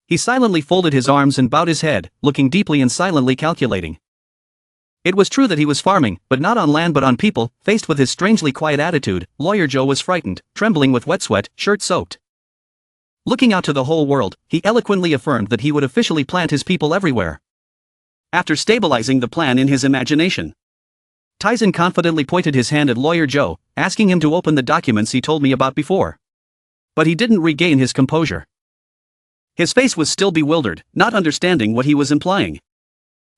He silently folded his arms and bowed his head, looking deeply and silently calculating. It was true that he was farming, but not on land but on people. Faced with his strangely quiet attitude, Lawyer Joe was frightened, trembling with wet sweat, shirt soaked. Looking out to the whole world, he eloquently affirmed that he would officially plant his people everywhere. After stabilizing the plan in his imagination, Tyson confidently pointed his hand at Lawyer Joe, asking him to open the documents he told me about before. But he didn't regain his composure. His face was still bewildered, not understanding what he was implying.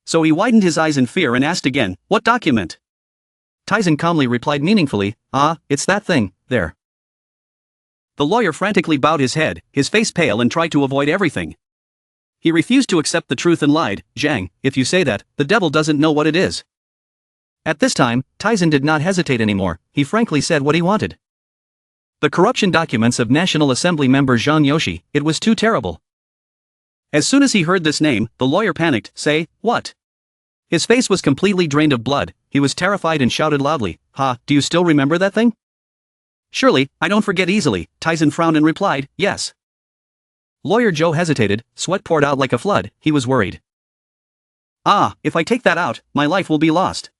So he widened his eyes in fear and asked again, "What document?" Tyson calmly replied meaningfully, "It's that thing, there." The lawyer frantically bowed his head, his face pale, and tried to avoid everything. He refused to accept the truth and lied, "Jang, if you say that, the devil doesn't know what it is." At this time, Tyson did not hesitate anymore. He frankly said what he wanted. The corruption documents of National Assembly member Zhang Yoshi. It was too terrible. As soon as he heard this name, the lawyer panicked. "Say, what?" His face was completely drained of blood. He was terrified and shouted loudly, "Do you still remember that thing?" "Surely, I don't forget easily," Tyson frowned and replied, "Yes." Lawyer Joe hesitated, sweat poured out like a flood. He was worried. If I take that out, my life will be lost."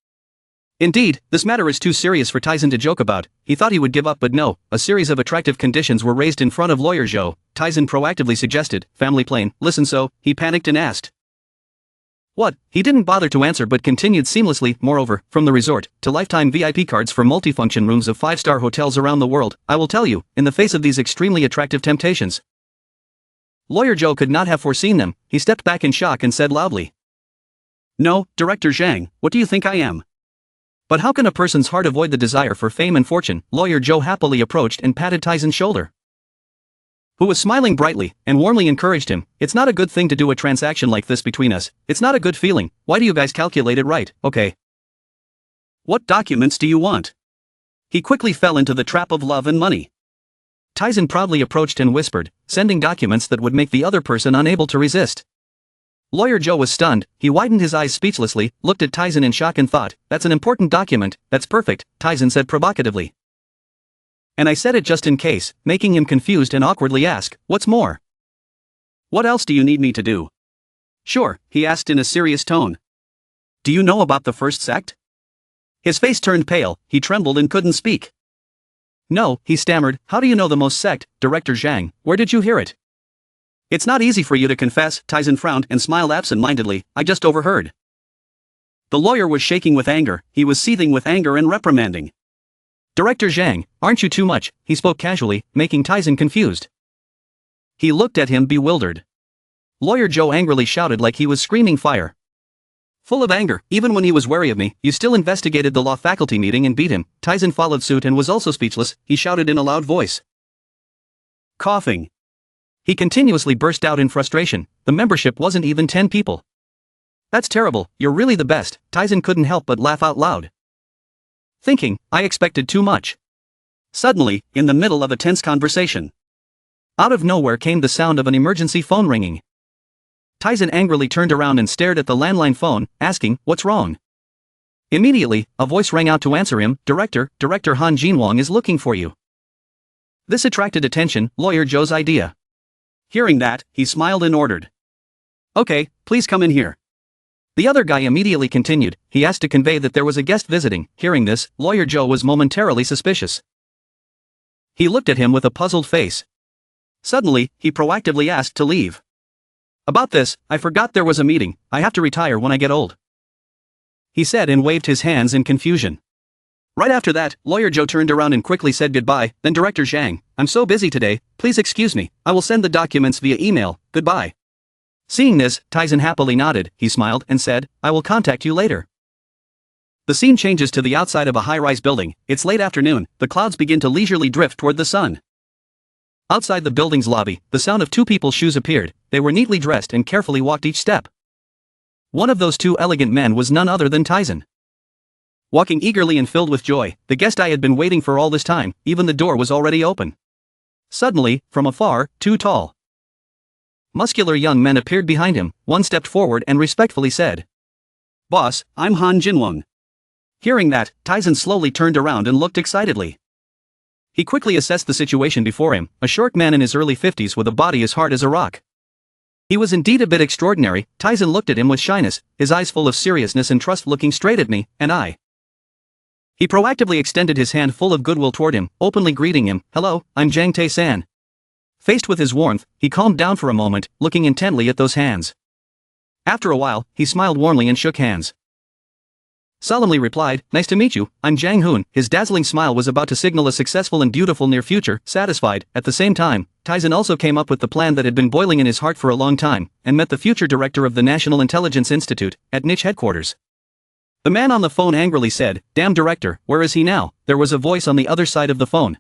Indeed, this matter is too serious for Tyson to joke about. He thought he would give up, but no. A series of attractive conditions were raised in front of Lawyer Joe. Tyson proactively suggested, "Family plane." "Listen." So he panicked and asked, "What?" He didn't bother to answer but continued seamlessly. "Moreover, from the resort, to lifetime VIP cards for multifunction rooms of 5-star hotels around the world. I will tell you, in the face of these extremely attractive temptations." Lawyer Joe could not have foreseen them. He stepped back in shock and said loudly, "No, Director Zhang, what do you think I am? But how can a person's heart avoid the desire for fame and fortune?" Lawyer Joe happily approached and patted Tyson's shoulder, who was smiling brightly, and warmly encouraged him. "It's not a good thing to do a transaction like this between us. It's not a good feeling. Why do you guys calculate it right? Okay. What documents do you want?" He quickly fell into the trap of love and money. Tyson proudly approached and whispered, sending documents that would make the other person unable to resist. Lawyer Joe was stunned. He widened his eyes speechlessly, looked at Tyson in shock and thought, "That's an important document." "That's perfect," Tyson said provocatively. "And I said it just in case," making him confused and awkwardly ask, "What's more? What else do you need me to do?" "Sure," he asked in a serious tone. "Do you know about the first sect?" His face turned pale, he trembled and couldn't speak. "No," he stammered. "How do you know the most sect, Director Zhang? Where did you hear it?" "It's not easy for you to confess," Tyson frowned and smiled absent-mindedly. "I just overheard." The lawyer was shaking with anger. He was seething with anger and reprimanding. "Director Zhang, aren't you too much?" He spoke casually, making Tyson confused. He looked at him bewildered. Lawyer Joe angrily shouted like he was screaming fire. Full of anger, "Even when he was wary of me, you still investigated the law faculty meeting and beat him." Tyson followed suit and was also speechless. He shouted in a loud voice, coughing. He continuously burst out in frustration. The membership wasn't even 10 people. "That's terrible, you're really the best." Tyson couldn't help but laugh out loud, thinking, I expected too much. Suddenly, in the middle of a tense conversation, out of nowhere came the sound of an emergency phone ringing. Tyson angrily turned around and stared at the landline phone, asking, "What's wrong?" Immediately, a voice rang out to answer him, Director Han Jinwang is looking for you." This attracted attention. Lawyer Joe's idea. Hearing that, he smiled and ordered, "Okay, please come in here." The other guy immediately continued. He asked to convey that there was a guest visiting. Hearing this, Lawyer Joe was momentarily suspicious. He looked at him with a puzzled face. Suddenly, he proactively asked to leave. "About this, I forgot there was a meeting. I have to retire when I get old," he said and waved his hands in confusion. Right after that, Lawyer Joe turned around and quickly said goodbye. Then, "Director Zhang, I'm so busy today, please excuse me. I will send the documents via email. Goodbye." Seeing this, Tyson happily nodded. He smiled and said, "I will contact you later." The scene changes to the outside of a high-rise building. It's late afternoon. The clouds begin to leisurely drift toward the sun. Outside the building's lobby, the sound of 2 people's shoes appeared. They were neatly dressed and carefully walked each step. One of those 2 elegant men was none other than Tyson. Walking eagerly and filled with joy, the guest I had been waiting for all this time, even the door was already open. Suddenly, from afar, 2 tall, muscular young men appeared behind him. One stepped forward and respectfully said, "Boss, I'm Han Jinwang." Hearing that, Tyson slowly turned around and looked excitedly. He quickly assessed the situation before him, a short man in his early 50s with a body as hard as a rock. He was indeed a bit extraordinary. Tyson looked at him with shyness, his eyes full of seriousness and trust, looking straight at me, and I. He proactively extended his hand full of goodwill toward him, openly greeting him. "Hello, I'm Jang Tae-san." Faced with his warmth, he calmed down for a moment, looking intently at those hands. After a while, he smiled warmly and shook hands. Solemnly replied, "Nice to meet you, I'm Jang Hun." His dazzling smile was about to signal a successful and beautiful near future. Satisfied, at the same time, Tyson also came up with the plan that had been boiling in his heart for a long time, and met the future director of the National Intelligence Institute, at niche headquarters. The man on the phone angrily said, "Damn director, where is he now?" There was a voice on the other side of the phone.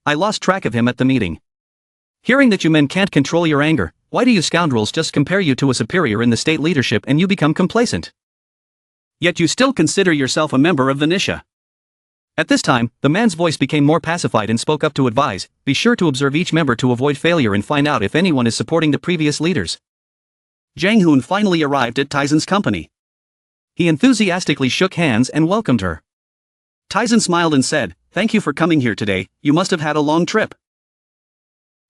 "I lost track of him at the meeting. Hearing that you men can't control your anger, why do you scoundrels just compare you to a superior in the state leadership and you become complacent? Yet you still consider yourself a member of the NISHA." At this time, the man's voice became more pacified and spoke up to advise, "Be sure to observe each member to avoid failure and find out if anyone is supporting the previous leaders." Jang Hun finally arrived at Tyson's company. He enthusiastically shook hands and welcomed her. Tyson smiled and said, "Thank you for coming here today, you must have had a long trip."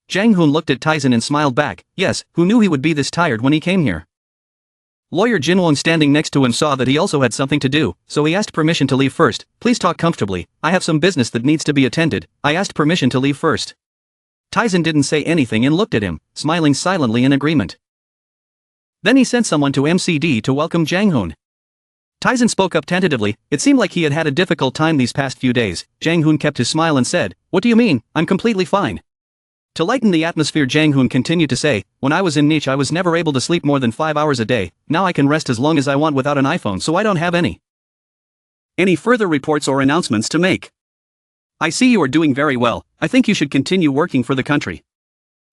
Jang Hun looked at Tyson and smiled back. Yes, who knew he would be this tired when he came here? Lawyer Jinwon standing next to him saw that he also had something to do, so he asked permission to leave first. "Please talk comfortably, I have some business that needs to be attended." "I asked permission to leave first." Tyson didn't say anything and looked at him, smiling silently in agreement. Then he sent someone to MCD to welcome Jang Hun. Tyson spoke up tentatively. It seemed like he had had a difficult time these past few days. Jang Hun kept his smile and said, "What do you mean? I'm completely fine." To lighten the atmosphere, Jang Hun continued to say, "When I was in niche I was never able to sleep more than 5 hours a day, now I can rest as long as I want without an iPhone, so I don't have any further reports or announcements to make. I see you are doing very well, I think you should continue working for the country."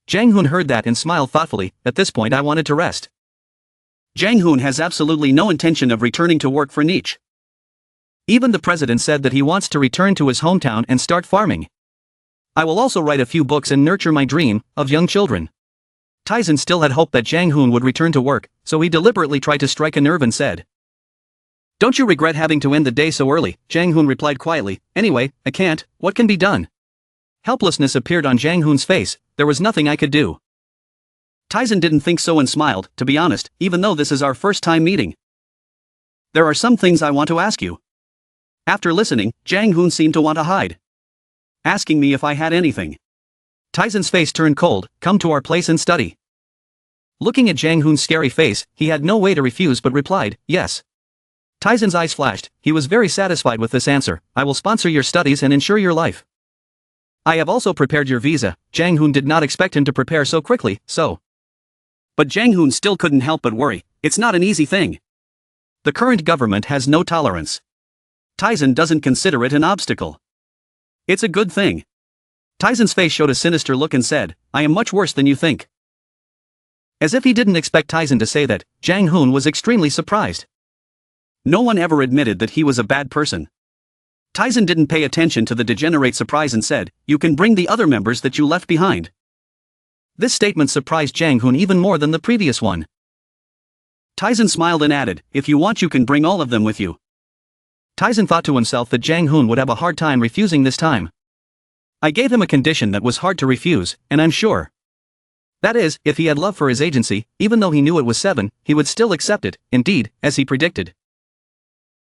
Jang Hun heard that and smiled thoughtfully. "At this point I wanted to rest." Jang Hun has absolutely no intention of returning to work for niche. Even the president said that he wants to return to his hometown and start farming. "I will also write a few books and nurture my dream of young children." Tyson still had hope that Jang Hun would return to work, so he deliberately tried to strike a nerve and said, "Don't you regret having to end the day so early?" Jang Hun replied quietly, "Anyway, I can't, what can be done?" Helplessness appeared on Jang Hun's face. There was nothing I could do. Tyson didn't think so and smiled. "To be honest, even though this is our first time meeting, there are some things I want to ask you." After listening, Jang Hun seemed to want to hide. Asking me if I had anything. Tyson's face turned cold. "Come to our place and study." Looking at Jang Hun's scary face, he had no way to refuse but replied, "Yes." Tyson's eyes flashed. He was very satisfied with this answer. "I will sponsor your studies and ensure your life. I have also prepared your visa." Jang Hun did not expect him to prepare so quickly, But Jang Hun still couldn't help but worry. It's not an easy thing. The current government has no tolerance. Tyson doesn't consider it an obstacle. It's a good thing. Tyson's face showed a sinister look and said, "I am much worse than you think." As if he didn't expect Tyson to say that, Jang Hun was extremely surprised. No one ever admitted that he was a bad person. Tyson didn't pay attention to the degenerate surprise and said, "You can bring the other members that you left behind." This statement surprised Jang Hun even more than the previous one. Tyson smiled and added, "If you want you can bring all of them with you." Tyson thought to himself that Jang Hun would have a hard time refusing this time. I gave him a condition that was hard to refuse, and I'm sure. That is, if he had love for his agency, even though he knew it was 7, he would still accept it, indeed, as he predicted.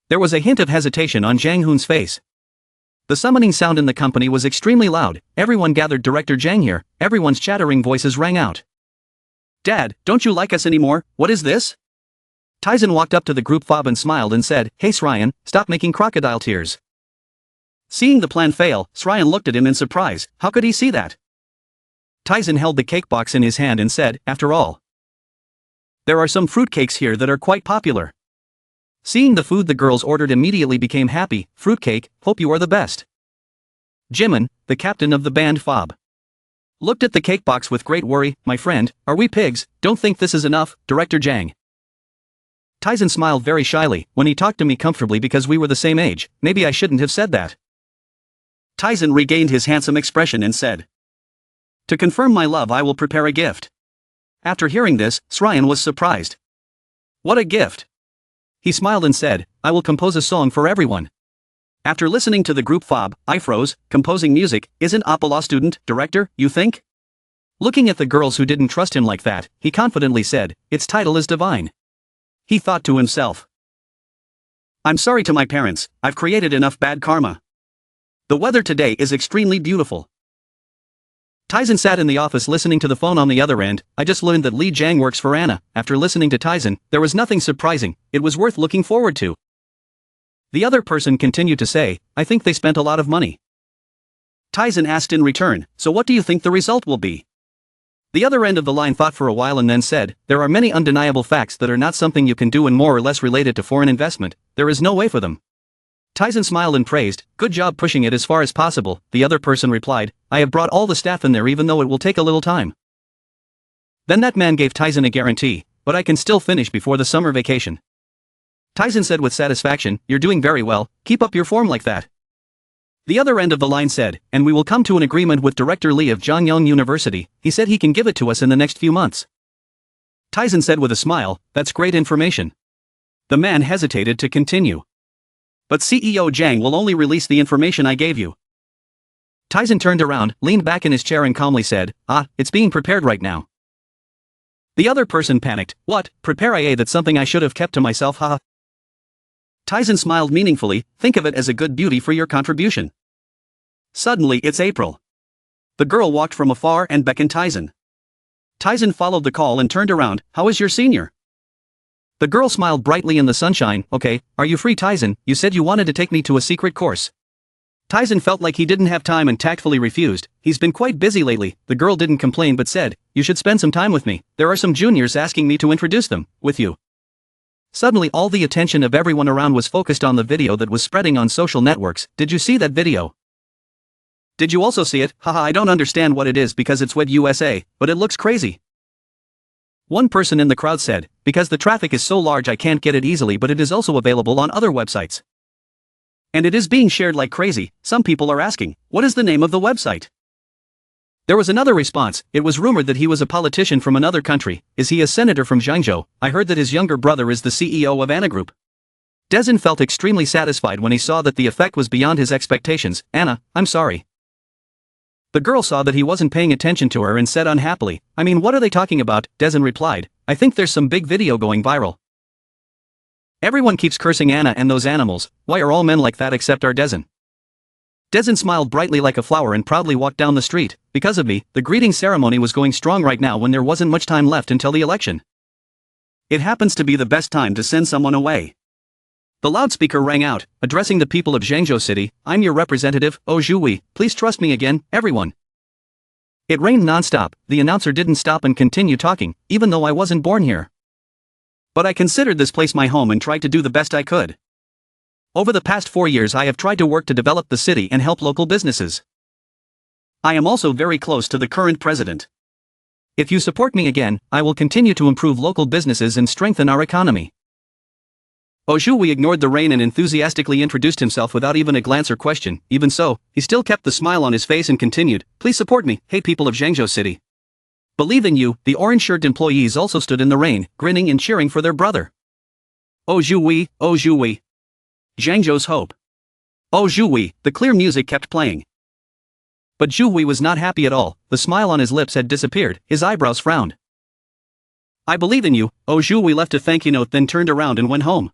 There was a hint of hesitation on Jang Hun's face. The summoning sound in the company was extremely loud. Everyone gathered. "Director Jang here." Everyone's chattering voices rang out. "Dad, don't you like us anymore? What is this?" Tyson walked up to the group fob and smiled and said, "Hey Sryan, stop making crocodile tears." Seeing the plan fail, Sryan looked at him in surprise. How could he see that? Tyson held the cake box in his hand and said, "After all, there are some fruitcakes here that are quite popular." Seeing the food the girls ordered immediately became happy. "Fruitcake, hope you are the best." Jimin, the captain of the band fob, looked at the cake box with great worry. "My friend, are we pigs? Don't think this is enough, Director Jang." Tyson smiled very shyly. "When he talked to me comfortably because we were the same age, maybe I shouldn't have said that." Tyson regained his handsome expression and said, "To confirm my love I will prepare a gift." After hearing this, Sryan was surprised. "What a gift?" He smiled and said, "I will compose a song for everyone." After listening to the group fob, I froze. Composing music, isn't Apollo student, director, you think? Looking at the girls who didn't trust him like that, he confidently said, "Its title is divine." He thought to himself, "I'm sorry to my parents, I've created enough bad karma. The weather today is extremely beautiful." Tyson sat in the office listening to the phone on the other end. "I just learned that Li Jiang works for Anna." After listening to Tyson, there was nothing surprising, it was worth looking forward to. The other person continued to say, "I think they spent a lot of money." Tyson asked in return, "So what do you think the result will be?" The other end of the line thought for a while and then said, "There are many undeniable facts that are not something you can do and more or less related to foreign investment. There is no way for them." Tyson smiled and praised, "Good job pushing it as far as possible." The other person replied, "I have brought all the staff in there even though it will take a little time." Then that man gave Tyson a guarantee, "But I can still finish before the summer vacation." Tyson said with satisfaction, "You're doing very well, keep up your form like that." The other end of the line said, "And we will come to an agreement with Director Lee of Jiangyang University. He said he can give it to us in the next few months." Tyson said with a smile, "That's great information." The man hesitated to continue. "But CEO Jang will only release the information I gave you." Tyson turned around, leaned back in his chair and calmly said, "It's being prepared right now." The other person panicked, "What, prepare IA? That's something I should have kept to myself, haha." Tyson smiled meaningfully, "Think of it as a good beauty for your contribution." Suddenly it's April. The girl walked from afar and beckoned Tyson. Tyson followed the call and turned around, "How is your senior?" The girl smiled brightly in the sunshine, "Okay, are you free Tyson? You said you wanted to take me to a secret course." Tyson felt like he didn't have time and tactfully refused. "He's been quite busy lately." The girl didn't complain but said, "You should spend some time with me. There are some juniors asking me to introduce them with you." Suddenly all the attention of everyone around was focused on the video that was spreading on social networks. "Did you see that video?" "Did you also see it? Haha, I don't understand what it is because it's Web USA, but it looks crazy." One person in the crowd said, "Because the traffic is so large I can't get it easily, but it is also available on other websites. And it is being shared like crazy." Some people are asking, "What is the name of the website?" There was another response, "It was rumored that he was a politician from another country. Is he a senator from Zhangzhou? I heard that his younger brother is the CEO of Anna Group." Dezin felt extremely satisfied when he saw that the effect was beyond his expectations. "Anna, I'm sorry." The girl saw that he wasn't paying attention to her and said unhappily, "I mean, what are they talking about?" Dezin replied, "I think there's some big video going viral. Everyone keeps cursing Anna and those animals. Why are all men like that except our Dezin?" Dezin smiled brightly like a flower and proudly walked down the street. "Because of me, the greeting ceremony was going strong right now when there wasn't much time left until the election. It happens to be the best time to send someone away." The loudspeaker rang out, addressing the people of Zhangzhou City, "I'm your representative, Oh Zhuwi, please trust me again, everyone." It rained non-stop. The announcer didn't stop and continue talking, "Even though I wasn't born here. But I considered this place my home and tried to do the best I could. Over the past 4 years I have tried to work to develop the city and help local businesses. I am also very close to the current president. If you support me again, I will continue to improve local businesses and strengthen our economy." Ozhui ignored the rain and enthusiastically introduced himself without even a glance or question. Even so, he still kept the smile on his face and continued, "Please support me, hey people of Zhangzhou City. Believe in you." The orange-shirted employees also stood in the rain, grinning and cheering for their brother. Ozhui, Ozhui. Zhangzhou's hope. Ozhui, the clear music kept playing. But Zhuwi was not happy at all. The smile on his lips had disappeared, his eyebrows frowned. "I believe in you." Ozhui left a thank you note then turned around and went home.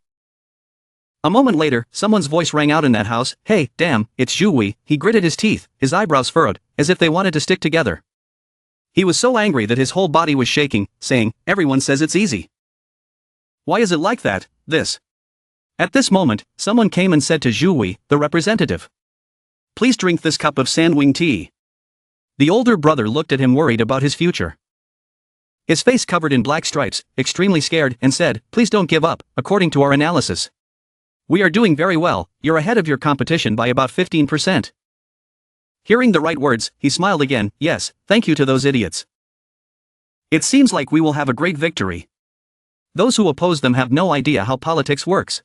A moment later, someone's voice rang out in that house, "Hey, damn, it's Zhuwi." He gritted his teeth, his eyebrows furrowed, as if they wanted to stick together. He was so angry that his whole body was shaking, saying, "Everyone says it's easy. Why is it like that, this?" At this moment, someone came and said to Zhuwi, the representative, "Please drink this cup of sandwing tea." The older brother looked at him worried about his future. His face covered in black stripes, extremely scared, and said, "Please don't give up. According to our analysis, we are doing very well. You're ahead of your competition by about 15%. Hearing the right words, he smiled again, "Yes, thank you to those idiots. It seems like we will have a great victory. Those who oppose them have no idea how politics works.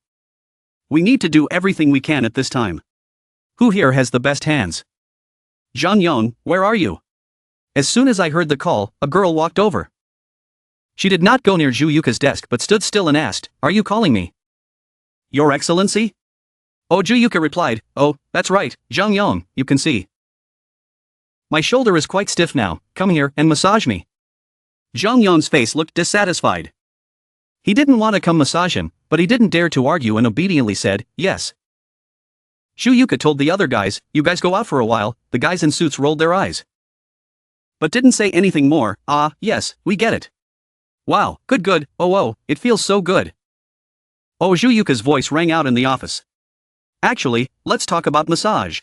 We need to do everything we can at this time. Who here has the best hands? Zhang Yong, where are you?" As soon as I heard the call, a girl walked over. She did not go near Zhu Yuka's desk but stood still and asked, "Are you calling me?" "Your Excellency?" Oh, Zhu Yuka replied, "Oh, that's right, Zhang Yong, you can see." My shoulder is quite stiff now, come here and massage me. Jang Yong's face looked dissatisfied. He didn't want to come massage him, but he didn't dare to argue and obediently said, yes. Zhu Yuka told the other guys, you guys go out for a while. The guys in suits rolled their eyes, but didn't say anything more. Ah, yes, we get it. Wow, good, oh, it feels so good. Oh, Zhu Yuka's voice rang out in the office. Actually, let's talk about massage.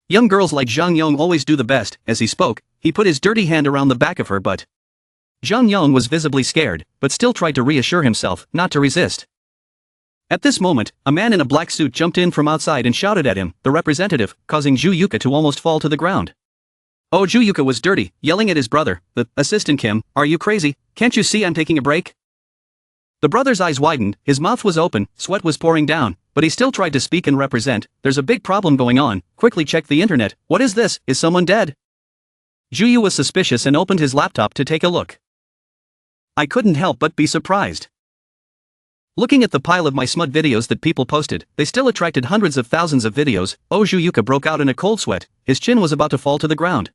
Young girls like Zhang Yong always do the best. As he spoke, he put his dirty hand around the back of her butt. Zhang Yong was visibly scared, but still tried to reassure himself not to resist. At this moment, a man in a black suit jumped in from outside and shouted at him, the representative, causing Zhu Yuka to almost fall to the ground. Oh, Zhu Yuka was dirty, yelling at his brother, the assistant Kim, are you crazy? Can't you see I'm taking a break? The brother's eyes widened, his mouth was open, sweat was pouring down, but he still tried to speak and represent. There's a big problem going on, quickly check the internet. What is this? Is someone dead? Zhu Yu was suspicious and opened his laptop to take a look. I couldn't help but be surprised. Looking at the pile of my smut videos that people posted, they still attracted hundreds of thousands of videos. Oh, Zhu Yuka broke out in a cold sweat, his chin was about to fall to the ground.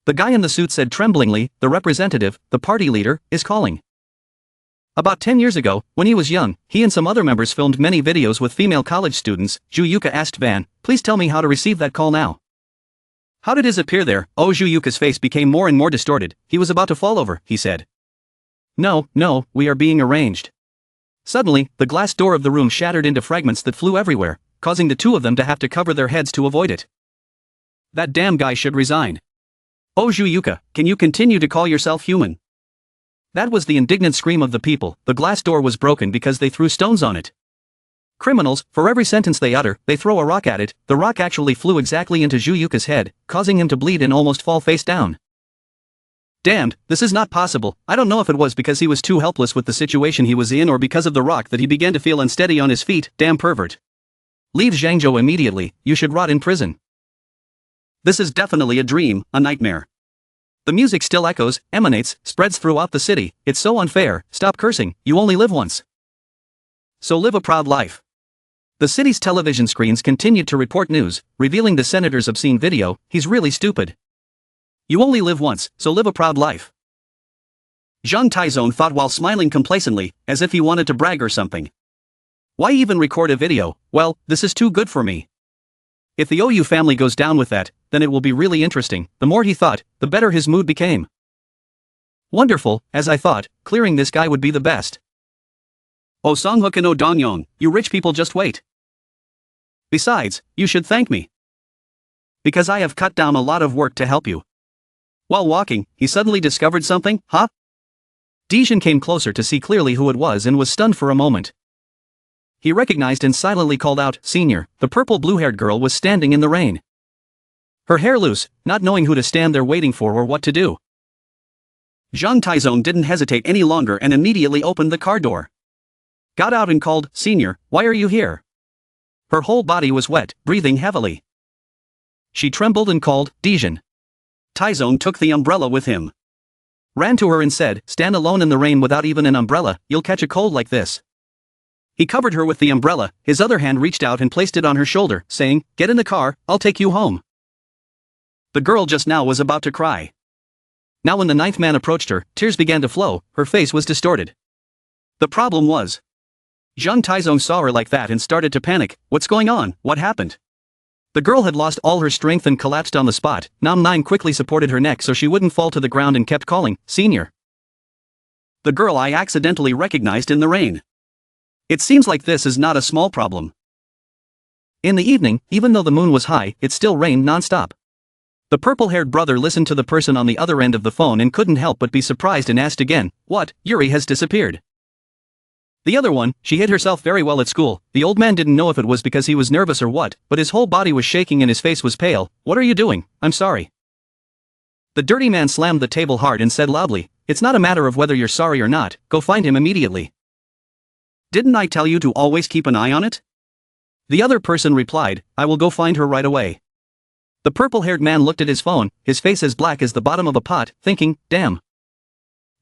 The guy in the suit said tremblingly, the representative, the party leader, is calling. About 10 years ago, when he was young, he and some other members filmed many videos with female college students. Zhu Yuka asked Van, please tell me how to receive that call now. How did his appear there? Oh, Zhu Yuka's face became more and more distorted, he was about to fall over, he said. No, we are being arranged. Suddenly, the glass door of the room shattered into fragments that flew everywhere, causing the two of them to have to cover their heads to avoid it. That damn guy should resign. Oh, Zhu Yuka, can you continue to call yourself human? That was the indignant scream of the people. The glass door was broken because they threw stones on it. Criminals, for every sentence they utter, they throw a rock at it. The rock actually flew exactly into Zhu Yuka's head, causing him to bleed and almost fall face down. Damned, this is not possible. I don't know if it was because he was too helpless with the situation he was in or because of the rock that he began to feel unsteady on his feet. Damn pervert. Leave Zhangzhou immediately, you should rot in prison. This is definitely a dream, a nightmare. The music still echoes, emanates, spreads throughout the city. It's so unfair. Stop cursing, you only live once. So live a proud life. The city's television screens continued to report news, revealing the senator's obscene video. He's really stupid. You only live once, so live a proud life. Zhang Taizong thought while smiling complacently, as if he wanted to brag or something. Why even record a video? Well, this is too good for me. If the OU family goes down with that, then it will be really interesting. The more he thought, the better his mood became. Wonderful, as I thought, clearing this guy would be the best. Oh Songhook no Dongyong, you rich people just wait. Besides, you should thank me. Because I have cut down a lot of work to help you. While walking, he suddenly discovered something, huh? Dijin came closer to see clearly who it was and was stunned for a moment. He recognized and silently called out, Senior. The purple blue-haired girl was standing in the rain. Her hair loose, not knowing who to stand there waiting for or what to do. Zhang Taizong didn't hesitate any longer and immediately opened the car door. Got out and called, Senior, why are you here? Her whole body was wet, breathing heavily. She trembled and called, Dijin. Taizong took the umbrella with him. Ran to her and said, stand alone in the rain without even an umbrella, you'll catch a cold like this. He covered her with the umbrella, his other hand reached out and placed it on her shoulder, saying, get in the car, I'll take you home. The girl just now was about to cry. Now when the ninth man approached her, tears began to flow, her face was distorted. The problem was, Zhang Taizong saw her like that and started to panic. What's going on? What happened? The girl had lost all her strength and collapsed on the spot. Nam Nine quickly supported her neck so she wouldn't fall to the ground and kept calling, Senior. The girl I accidentally recognized in the rain. It seems like this is not a small problem. In the evening, even though the moon was high, it still rained non-stop. The purple-haired brother listened to the person on the other end of the phone and couldn't help but be surprised and asked again, what, Yuri has disappeared? The other one, she hid herself very well at school. The old man didn't know if it was because he was nervous or what, but his whole body was shaking and his face was pale. What are you doing? I'm sorry. The dirty man slammed the table hard and said loudly, it's not a matter of whether you're sorry or not, go find him immediately. Didn't I tell you to always keep an eye on it? The other person replied, I will go find her right away. The purple-haired man looked at his phone, his face as black as the bottom of a pot, thinking, damn.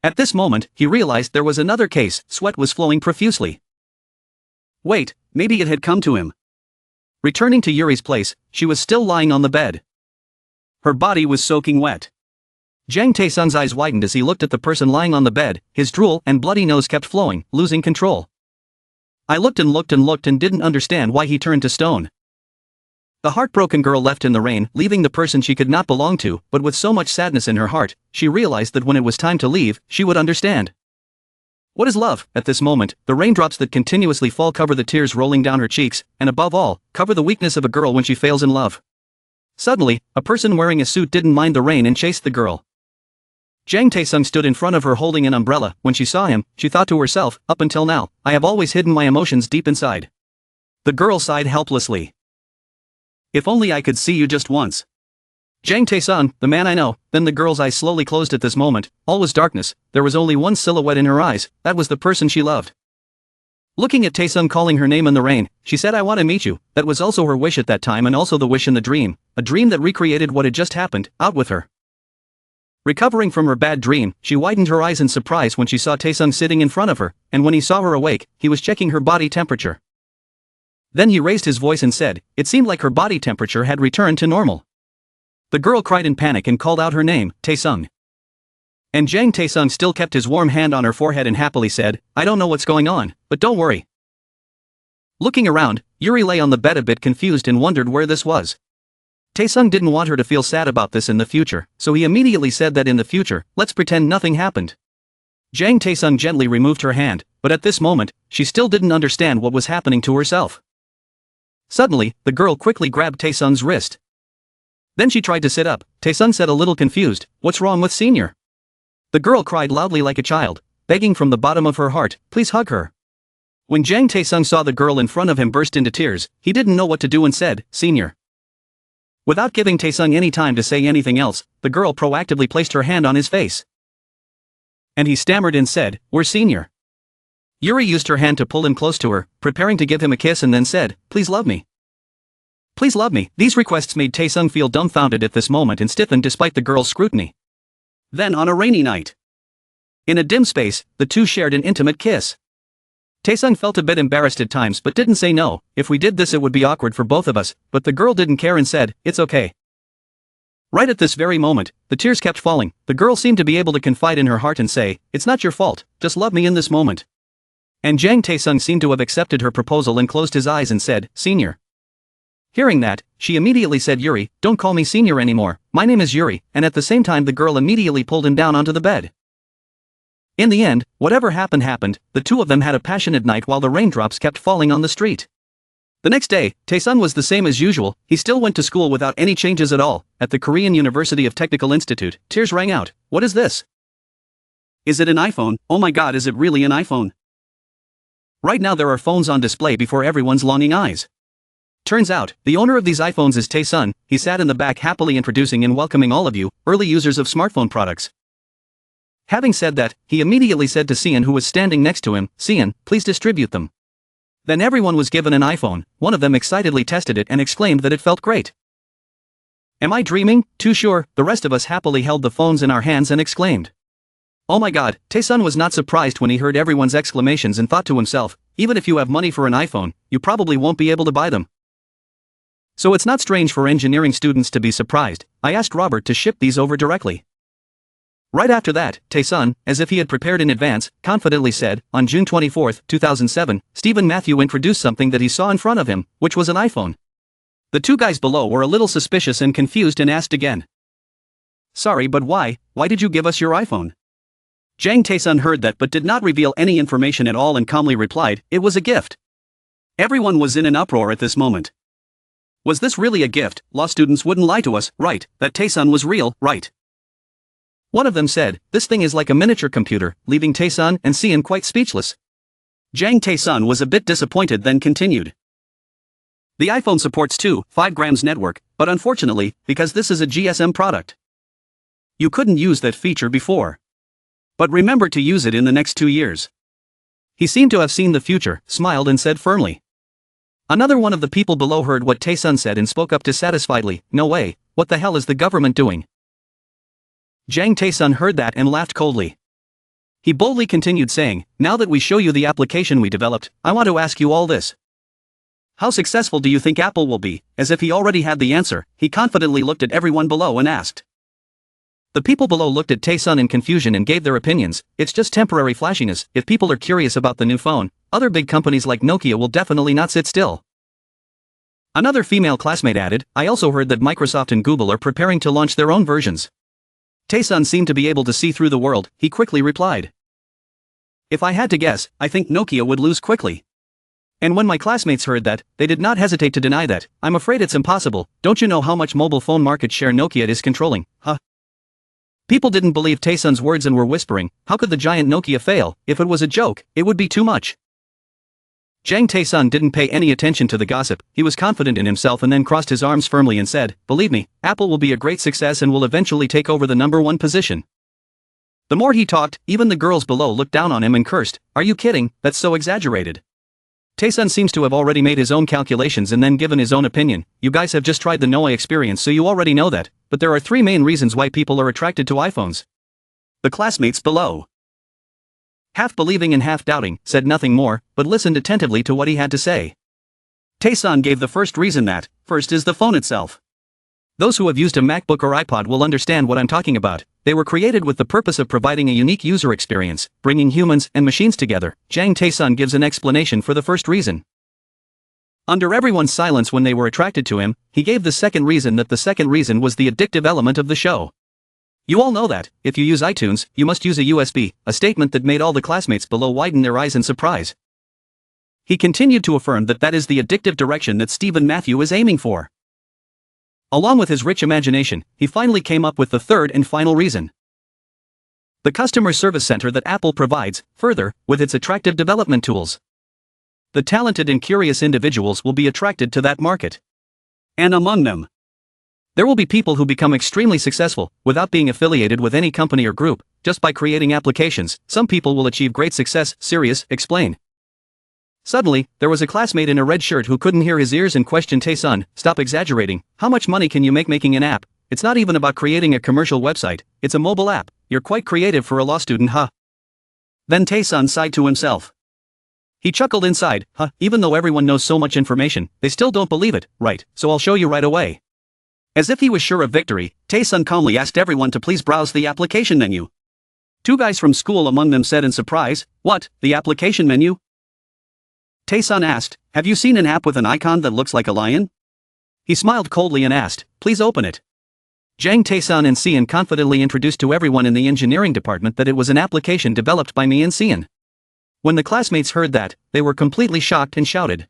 At this moment, he realized there was another case. Sweat was flowing profusely. Wait, maybe it had come to him. Returning to Yuri's place, she was still lying on the bed. Her body was soaking wet. Jang Tae-sung's eyes widened as he looked at the person lying on the bed, his drool and bloody nose kept flowing, losing control. I looked and looked and looked and didn't understand why he turned to stone. The heartbroken girl left in the rain, leaving the person she could not belong to, but with so much sadness in her heart, she realized that when it was time to leave, she would understand. What is love? At this moment, the raindrops that continuously fall cover the tears rolling down her cheeks, and above all, cover the weakness of a girl when she fails in love. Suddenly, a person wearing a suit didn't mind the rain and chased the girl. Jang Tae-sung stood in front of her holding an umbrella. When she saw him, she thought to herself, up until now, I have always hidden my emotions deep inside. The girl sighed helplessly. If only I could see you just once. Jang Tae-sung, the man I know. Then the girl's eyes slowly closed at this moment. All was darkness, there was only one silhouette in her eyes, that was the person she loved. Looking at Tae-sung calling her name in the rain, she said I want to meet you. That was also her wish at that time and also the wish in the dream, a dream that recreated what had just happened, out with her. Recovering from her bad dream, she widened her eyes in surprise when she saw Tae-sung sitting in front of her, and when he saw her awake, he was checking her body temperature. Then he raised his voice and said, it seemed like her body temperature had returned to normal. The girl cried in panic and called out her name, Tae-sung. And Jang Tae-sung still kept his warm hand on her forehead and happily said, I don't know what's going on, but don't worry. Looking around, Yuri lay on the bed a bit confused and wondered where this was. Tae-sung didn't want her to feel sad about this in the future, so he immediately said that in the future, let's pretend nothing happened. Jang Tae-sung gently removed her hand, but at this moment, she still didn't understand what was happening to herself. Suddenly, the girl quickly grabbed Tae-sung's wrist. Then she tried to sit up. Tae-sung said a little confused, what's wrong with Senior? The girl cried loudly like a child, begging from the bottom of her heart, please hug her. When Jang Tae-sung saw the girl in front of him burst into tears, he didn't know what to do and said, Senior. Without giving Tae-sung any time to say anything else, the girl proactively placed her hand on his face. And he stammered and said, we're Senior. Yuri used her hand to pull him close to her, preparing to give him a kiss and then said, please love me. Please love me. These requests made Tae-sung feel dumbfounded at this moment and stiffened despite the girl's scrutiny. Then on a rainy night, in a dim space, the two shared an intimate kiss. Tae-sung felt a bit embarrassed at times but didn't say no, if we did this it would be awkward for both of us, but the girl didn't care and said, it's okay. Right at this very moment, the tears kept falling, the girl seemed to be able to confide in her heart and say, it's not your fault, just love me in this moment. And Jang Tae-sung seemed to have accepted her proposal and closed his eyes and said, Senior. Hearing that, she immediately said Yuri, don't call me Senior anymore, my name is Yuri, and at the same time the girl immediately pulled him down onto the bed. In the end, whatever happened, the two of them had a passionate night while the raindrops kept falling on the street. The next day, Tae-sung was the same as usual, he still went to school without any changes at all. At the Korean University of Technical Institute, tears rang out. What is this? Is it an iPhone? Oh my god, is it really an iPhone? Right now there are phones on display before everyone's longing eyes. Turns out, the owner of these iPhones is Tae-sung. He sat in the back happily introducing and welcoming all of you, early users of smartphone products. Having said that, he immediately said to Seon who was standing next to him, Seon, please distribute them. Then everyone was given an iPhone, one of them excitedly tested it and exclaimed that it felt great. Am I dreaming? Too sure, the rest of us happily held the phones in our hands and exclaimed. Oh my god, Tae-sung was not surprised when he heard everyone's exclamations and thought to himself, even if you have money for an iPhone, you probably won't be able to buy them. So it's not strange for engineering students to be surprised. I asked Robert to ship these over directly. Right after that, Tae-sung, as if he had prepared in advance, confidently said, on June 24, 2007, Stephen Matthew introduced something that he saw in front of him, which was an iPhone. The two guys below were a little suspicious and confused and asked again. Sorry, but why did you give us your iPhone? Jang Tae-sung heard that but did not reveal any information at all and calmly replied, it was a gift. Everyone was in an uproar at this moment. Was this really a gift? Law students wouldn't lie to us, right? That Tae-sung was real, right? One of them said, this thing is like a miniature computer, leaving Tae-sung and Seon quite speechless. Jang Tae-sung was a bit disappointed then continued. The iPhone supports 5 grams network, but unfortunately, because this is a GSM product, you couldn't use that feature before. But remember to use it in the next 2 years. He seemed to have seen the future, smiled and said firmly. Another one of the people below heard what Tae-sung said and spoke up dissatisfiedly, no way, what the hell is the government doing? Jang Tae-sung heard that and laughed coldly. He boldly continued saying, now that we show you the application we developed, I want to ask you all this. How successful do you think Apple will be? As if he already had the answer, he confidently looked at everyone below and asked. The people below looked at Tae-sun in confusion and gave their opinions. It's just temporary flashiness. If people are curious about the new phone, other big companies like Nokia will definitely not sit still. Another female classmate added, I also heard that Microsoft and Google are preparing to launch their own versions. Tae-sun seemed to be able to see through the world. He quickly replied. If I had to guess, I think Nokia would lose quickly. And when my classmates heard that, they did not hesitate to deny that. I'm afraid it's impossible. Don't you know how much mobile phone market share Nokia is controlling, huh? People didn't believe Tae-sun's words and were whispering, how could the giant Nokia fail? If it was a joke, it would be too much. Jang Tae-sun didn't pay any attention to the gossip. He was confident in himself and then crossed his arms firmly and said, believe me, Apple will be a great success and will eventually take over the #1 position. The more he talked, even the girls below looked down on him and cursed, are you kidding? That's so exaggerated. Tae-sun seems to have already made his own calculations and then given his own opinion. You guys have just tried the Noah experience, so you already know that, but there are 3 main reasons why people are attracted to iPhones. The classmates below, half believing and half doubting, said nothing more, but listened attentively to what he had to say. Tae-sun gave the first reason that, first is the phone itself. Those who have used a MacBook or iPod will understand what I'm talking about. They were created with the purpose of providing a unique user experience, bringing humans and machines together. Jang Tae-sun gives an explanation for the first reason. Under everyone's silence when they were attracted to him, he gave the second reason that the second reason was the addictive element of the show. You all know that, if you use iTunes, you must use a USB, a statement that made all the classmates below widen their eyes in surprise. He continued to affirm that that is the addictive direction that Stephen Matthew is aiming for. Along with his rich imagination, he finally came up with the third and final reason. The customer service center that Apple provides, further, with its attractive development tools. The talented and curious individuals will be attracted to that market. And among them, there will be people who become extremely successful, without being affiliated with any company or group, just by creating applications. Some people will achieve great success, Sirius explained. Suddenly, there was a classmate in a red shirt who couldn't hear his ears and questioned Tae-sun, stop exaggerating, how much money can you make making an app? It's not even about creating a commercial website, it's a mobile app, you're quite creative for a law student, huh? Then Tae-sun sighed to himself. He chuckled inside, huh, even though everyone knows so much information, they still don't believe it, right, so I'll show you right away. As if he was sure of victory, Tae-sun calmly asked everyone to please browse the application menu. 2 guys from school among them said in surprise, what, the application menu? Tae-sun asked, have you seen an app with an icon that looks like a lion? He smiled coldly and asked, please open it. Jang Tae-sun and Sean confidently introduced to everyone in the engineering department that it was an application developed by me and Sean. When the classmates heard that, they were completely shocked and shouted.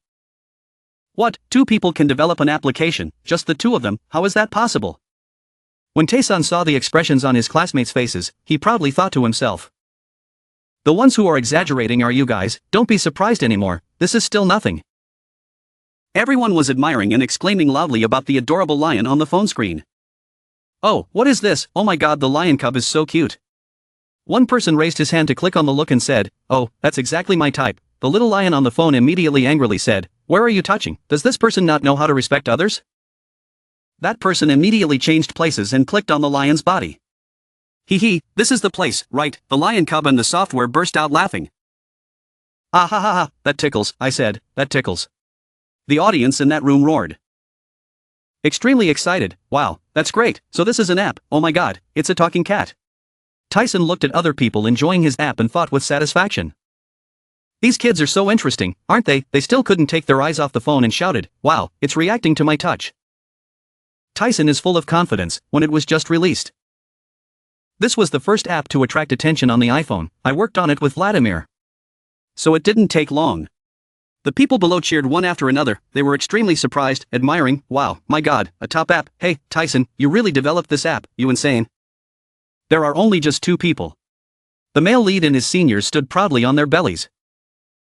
What, 2 people can develop an application, just the 2 of them, how is that possible? When Tae-sun saw the expressions on his classmates' faces, he proudly thought to himself. The ones who are exaggerating are you guys, don't be surprised anymore, this is still nothing. Everyone was admiring and exclaiming loudly about the adorable lion on the phone screen. Oh, what is this? Oh my god, the lion cub is so cute. One person raised his hand to click on the look and said, oh, that's exactly my type. The little lion on the phone immediately angrily said, where are you touching? Does this person not know how to respect others? That person immediately changed places and clicked on the lion's body. Hee, this is the place, right? The lion cub and the software burst out laughing. Ah ha ha ha, that tickles, I said, that tickles. The audience in that room roared. Extremely excited, wow, that's great, so this is an app, oh my god, it's a talking cat. Tyson looked at other people enjoying his app and thought with satisfaction. These kids are so interesting, aren't they? They still couldn't take their eyes off the phone and shouted, wow, it's reacting to my touch. Tyson is full of confidence, when it was just released. This was the first app to attract attention on the iPhone. I worked on it with Vladimir. So it didn't take long. The people below cheered one after another. They were extremely surprised, admiring, wow, my god, a top app. Hey, Tyson, you really developed this app, you insane. There are only just 2 people. The male lead and his seniors stood proudly on their bellies.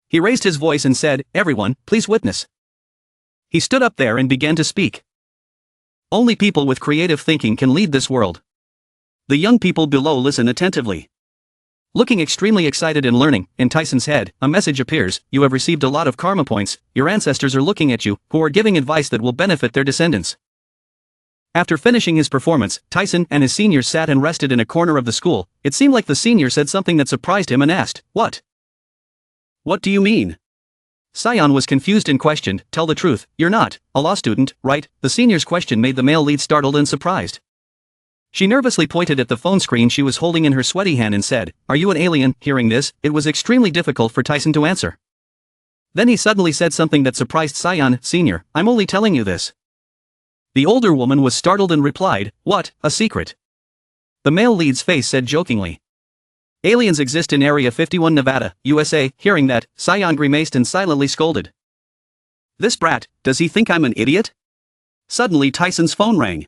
He raised his voice and said, everyone, please witness. He stood up there and began to speak. Only people with creative thinking can lead this world. The young people below listen attentively. Looking extremely excited and learning, in Tyson's head, a message appears, you have received a lot of karma points, your ancestors are looking at you, who are giving advice that will benefit their descendants. After finishing his performance, Tyson and his seniors sat and rested in a corner of the school. It seemed like the senior said something that surprised him and asked, what? What do you mean? Sion was confused and questioned, tell the truth, you're not a law student, right? The senior's question made the male lead startled and surprised. She nervously pointed at the phone screen she was holding in her sweaty hand and said, are you an alien? Hearing this, it was extremely difficult for Tyson to answer. Then he suddenly said something that surprised Sion, Senior, I'm only telling you this. The older woman was startled and replied, what, a secret? The male lead's face said jokingly, aliens exist in Area 51 Nevada, USA. Hearing that, Sion grimaced and silently scolded. This brat, does he think I'm an idiot? Suddenly Tyson's phone rang.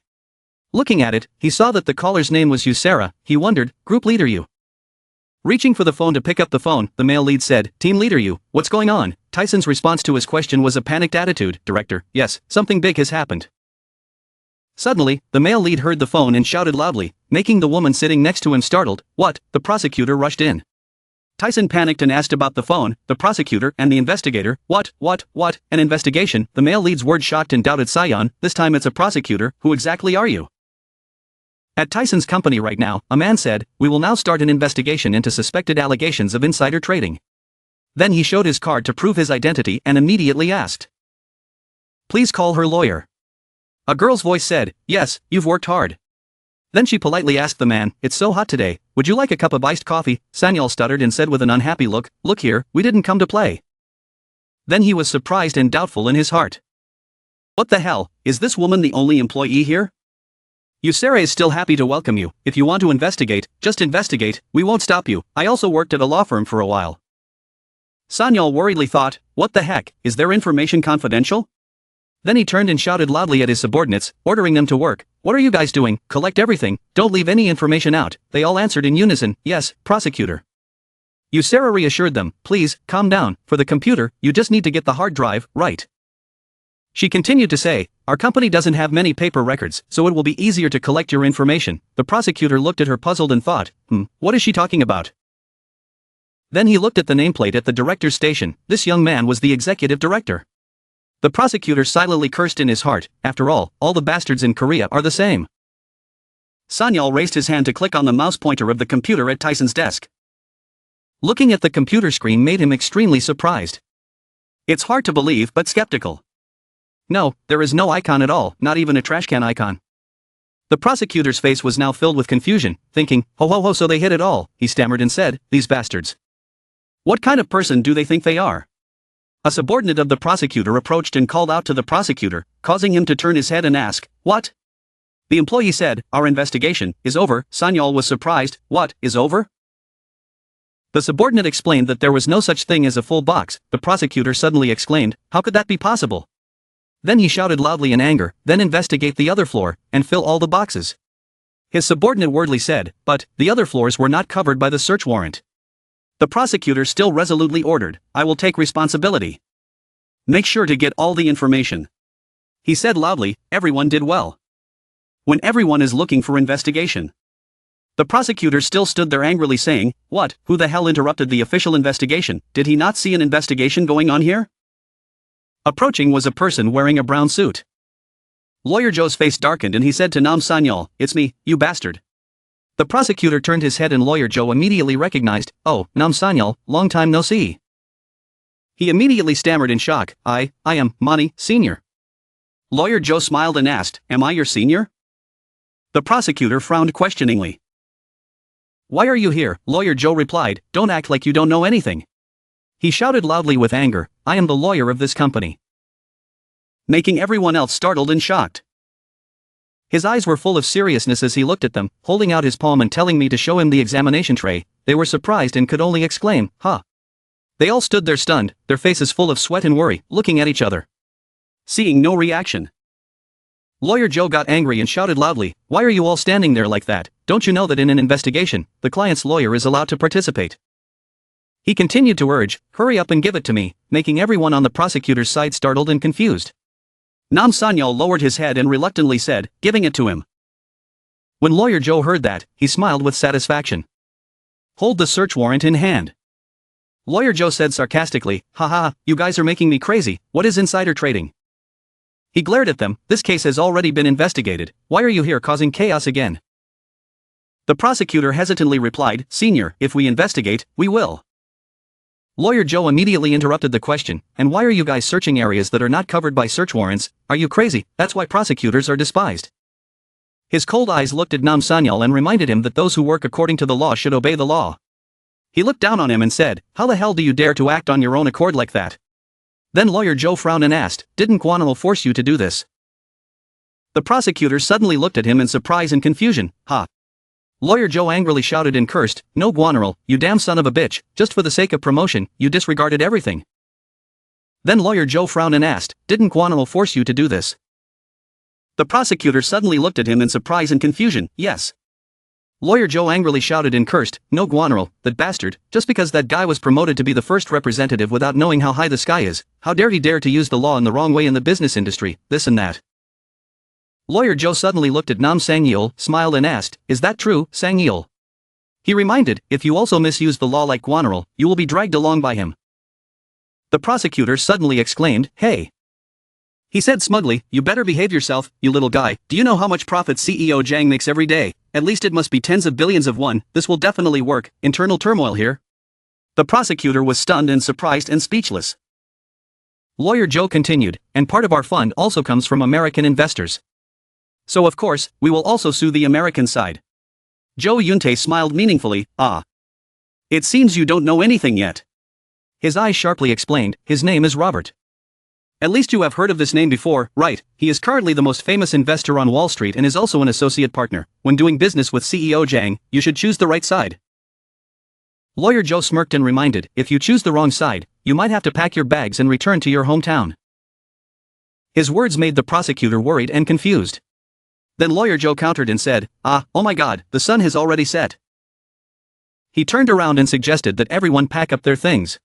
Looking at it, he saw that the caller's name was Sarah. He wondered, group leader you. Reaching for the phone to pick up the phone, the male lead said, team leader you, what's going on? Tyson's response to his question was a panicked attitude, director, yes, something big has happened. Suddenly, the male lead heard the phone and shouted loudly, making the woman sitting next to him startled. What? The prosecutor rushed in. Tyson panicked and asked about the phone, the prosecutor, and the investigator. What, an investigation? The male lead's words shocked and doubted Sion. This time it's a prosecutor. Who exactly are you? At Tyson's company right now, a man said, we will now start an investigation into suspected allegations of insider trading. Then he showed his card to prove his identity and immediately asked, please call her lawyer. A girl's voice said, yes, you've worked hard. Then she politely asked the man, it's so hot today, would you like a cup of iced coffee? Sanyal stuttered and said with an unhappy look, look here, we didn't come to play. Then he was surprised and doubtful in his heart. What the hell, is this woman the only employee here? Sarah is still happy to welcome you. If you want to investigate, just investigate, we won't stop you. I also worked at a law firm for a while. Sanyal worriedly thought, what the heck, is their information confidential? Then he turned and shouted loudly at his subordinates, ordering them to work. What are you guys doing? Collect everything, don't leave any information out. They all answered in unison, yes, prosecutor. Sarah reassured them, please, calm down, for the computer, you just need to get the hard drive, right? She continued to say, our company doesn't have many paper records, so it will be easier to collect your information. The prosecutor looked at her puzzled and thought, what is she talking about? Then he looked at the nameplate at the director's station. This young man was the executive director. The prosecutor silently cursed in his heart, after all the bastards in Korea are the same. Sanyal raised his hand to click on the mouse pointer of the computer at Tyson's desk. Looking at the computer screen made him extremely surprised. It's hard to believe but skeptical. No, there is no icon at all, not even a trash can icon. The prosecutor's face was now filled with confusion, thinking, ho, so they hid it all, he stammered and said, these bastards. What kind of person do they think they are? A subordinate of the prosecutor approached and called out to the prosecutor, causing him to turn his head and ask, what? The employee said, our investigation is over. Sanyal was surprised, what, is over? The subordinate explained that there was no such thing as a full box. The prosecutor suddenly exclaimed, how could that be possible? Then he shouted loudly in anger, then investigate the other floor, and fill all the boxes. His subordinate wordly said, but, the other floors were not covered by the search warrant. The prosecutor still resolutely ordered, I will take responsibility. Make sure to get all the information. He said loudly, everyone did well. When everyone is looking for investigation. The prosecutor still stood there angrily saying, what, who the hell interrupted the official investigation? Did he not see an investigation going on here? Approaching was a person wearing a brown suit. Lawyer Joe's face darkened and he said to Nam Sanyal, it's me, you bastard. The prosecutor turned his head and Lawyer Joe immediately recognized, oh, Nam Sanyal, long time no see. He immediately stammered in shock, I am, Mani, senior. Lawyer Joe smiled and asked, am I your senior? The prosecutor frowned questioningly. Why are you here? Lawyer Joe replied, don't act like you don't know anything. He shouted loudly with anger, I am the lawyer of this company. Making everyone else startled and shocked. His eyes were full of seriousness as he looked at them, holding out his palm and telling me to show him the examination tray. They were surprised and could only exclaim, huh. They all stood there stunned, their faces full of sweat and worry, looking at each other. Seeing no reaction. Lawyer Joe got angry and shouted loudly, why are you all standing there like that? Don't you know that in an investigation, the client's lawyer is allowed to participate? He continued to urge, hurry up and give it to me, making everyone on the prosecutor's side startled and confused. Nam Sanyal lowered his head and reluctantly said, giving it to him. When Lawyer Joe heard that, he smiled with satisfaction. Hold the search warrant in hand. Lawyer Joe said sarcastically, haha, you guys are making me crazy, what is insider trading? He glared at them, this case has already been investigated, why are you here causing chaos again? The prosecutor hesitantly replied, Senior, if we investigate, we will. Lawyer Joe immediately interrupted the question, and why are you guys searching areas that are not covered by search warrants? Are you crazy? That's why prosecutors are despised. His cold eyes looked at Nam Sanyal and reminded him that those who work according to the law should obey the law. He looked down on him and said, how the hell do you dare to act on your own accord like that? Then Lawyer Joe frowned and asked, didn't Guanalo force you to do this? The prosecutor suddenly looked at him in surprise and confusion. Ha! Lawyer Joe angrily shouted and cursed, no Guanaro, you damn son of a bitch, just for the sake of promotion, you disregarded everything. Then Lawyer Joe frowned and asked, didn't Guanalo force you to do this? The prosecutor suddenly looked at him in surprise and confusion, yes. Lawyer Joe angrily shouted and cursed, no Guanaro, that bastard, just because that guy was promoted to be the first representative without knowing how high the sky is, how dare he dare to use the law in the wrong way in the business industry, this and that. Lawyer Joe suddenly looked at Nam Sanyal, smiled and asked, is that true, Sanyal? He reminded, if you also misuse the law like Guanaro, you will be dragged along by him. The prosecutor suddenly exclaimed, hey. He said smugly, you better behave yourself, you little guy, do you know how much profit CEO Jang makes every day? At least it must be tens of billions of won, this will definitely work, internal turmoil here. The prosecutor was stunned and surprised and speechless. Lawyer Joe continued, and part of our fund also comes from American investors. So of course, we will also sue the American side. Joe Yuntae smiled meaningfully, ah. It seems you don't know anything yet. His eyes sharply explained, his name is Robert. At least you have heard of this name before, right? He is currently the most famous investor on Wall Street and is also an associate partner. When doing business with CEO Jang, you should choose the right side. Lawyer Joe smirked and reminded, if you choose the wrong side, you might have to pack your bags and return to your hometown. His words made the prosecutor worried and confused. Then Lawyer Joe countered and said, oh my god, the sun has already set. He turned around and suggested that everyone pack up their things.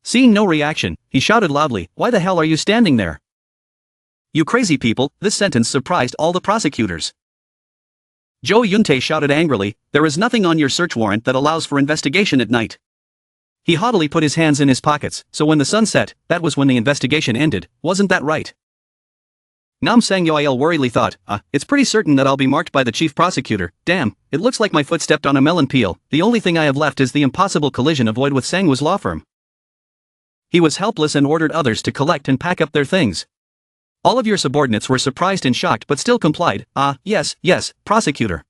Seeing no reaction, he shouted loudly, why the hell are you standing there? You crazy people, this sentence surprised all the prosecutors. Joe Yuntae shouted angrily, there is nothing on your search warrant that allows for investigation at night. He haughtily put his hands in his pockets, so when the sun set, that was when the investigation ended, wasn't that right? Nam Sangyoil worriedly thought, it's pretty certain that I'll be marked by the chief prosecutor, damn, it looks like my foot stepped on a melon peel, the only thing I have left is the impossible collision avoid with Sangwa's law firm. He was helpless and ordered others to collect and pack up their things. All of your subordinates were surprised and shocked but still complied, yes, prosecutor.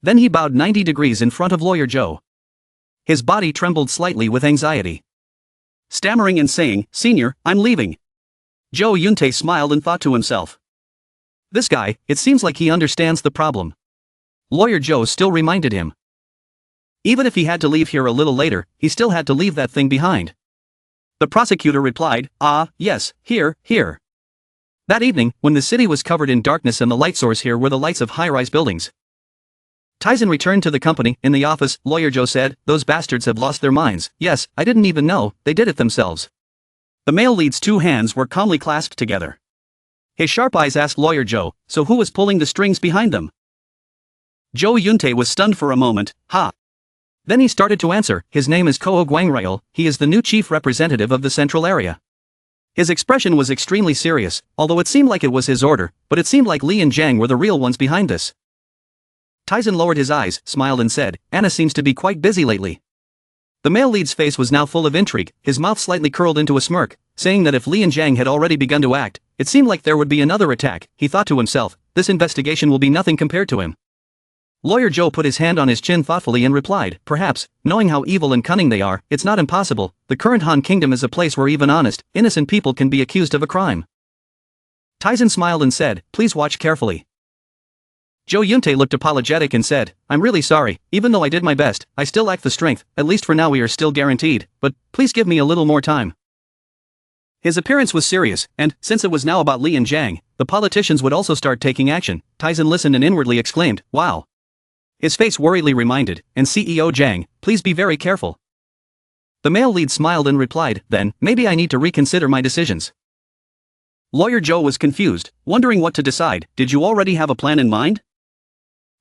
Then he bowed 90 degrees in front of Lawyer Joe. His body trembled slightly with anxiety. Stammering and saying, Senior, I'm leaving. Joe Yuntae smiled and thought to himself. This guy, it seems like he understands the problem. Lawyer Joe still reminded him. Even if he had to leave here a little later, he still had to leave that thing behind. The prosecutor replied, yes, here. That evening, when the city was covered in darkness and the light source here were the lights of high-rise buildings. Tyson returned to the company. In the office, Lawyer Joe said, those bastards have lost their minds. Yes, I didn't even know, they did it themselves. The male lead's two hands were calmly clasped together. His sharp eyes asked Lawyer Joe, so who was pulling the strings behind them? Joe Yuntae was stunned for a moment, Then he started to answer, his name is Koho Guangrayol, he is the new chief representative of the central area. His expression was extremely serious, although it seemed like it was his order, but it seemed like Li and Jang were the real ones behind this. Tyson lowered his eyes, smiled and said, Anna seems to be quite busy lately. The male lead's face was now full of intrigue, his mouth slightly curled into a smirk, saying that if Li and Jang had already begun to act, it seemed like there would be another attack. He thought to himself, this investigation will be nothing compared to him. Lawyer Joe put his hand on his chin thoughtfully and replied, perhaps, knowing how evil and cunning they are, it's not impossible. The current Han Kingdom is a place where even honest, innocent people can be accused of a crime. Tyson smiled and said, please watch carefully. Joe Yuntae looked apologetic and said, I'm really sorry, even though I did my best, I still lack the strength, at least for now we are still guaranteed, but please give me a little more time. His appearance was serious, and, since it was now about Li and Jang, the politicians would also start taking action. Tyson listened and inwardly exclaimed, wow. His face worriedly reminded, and CEO Jang, please be very careful. The male lead smiled and replied, then, maybe I need to reconsider my decisions. Lawyer Joe was confused, wondering what to decide. Did you already have a plan in mind?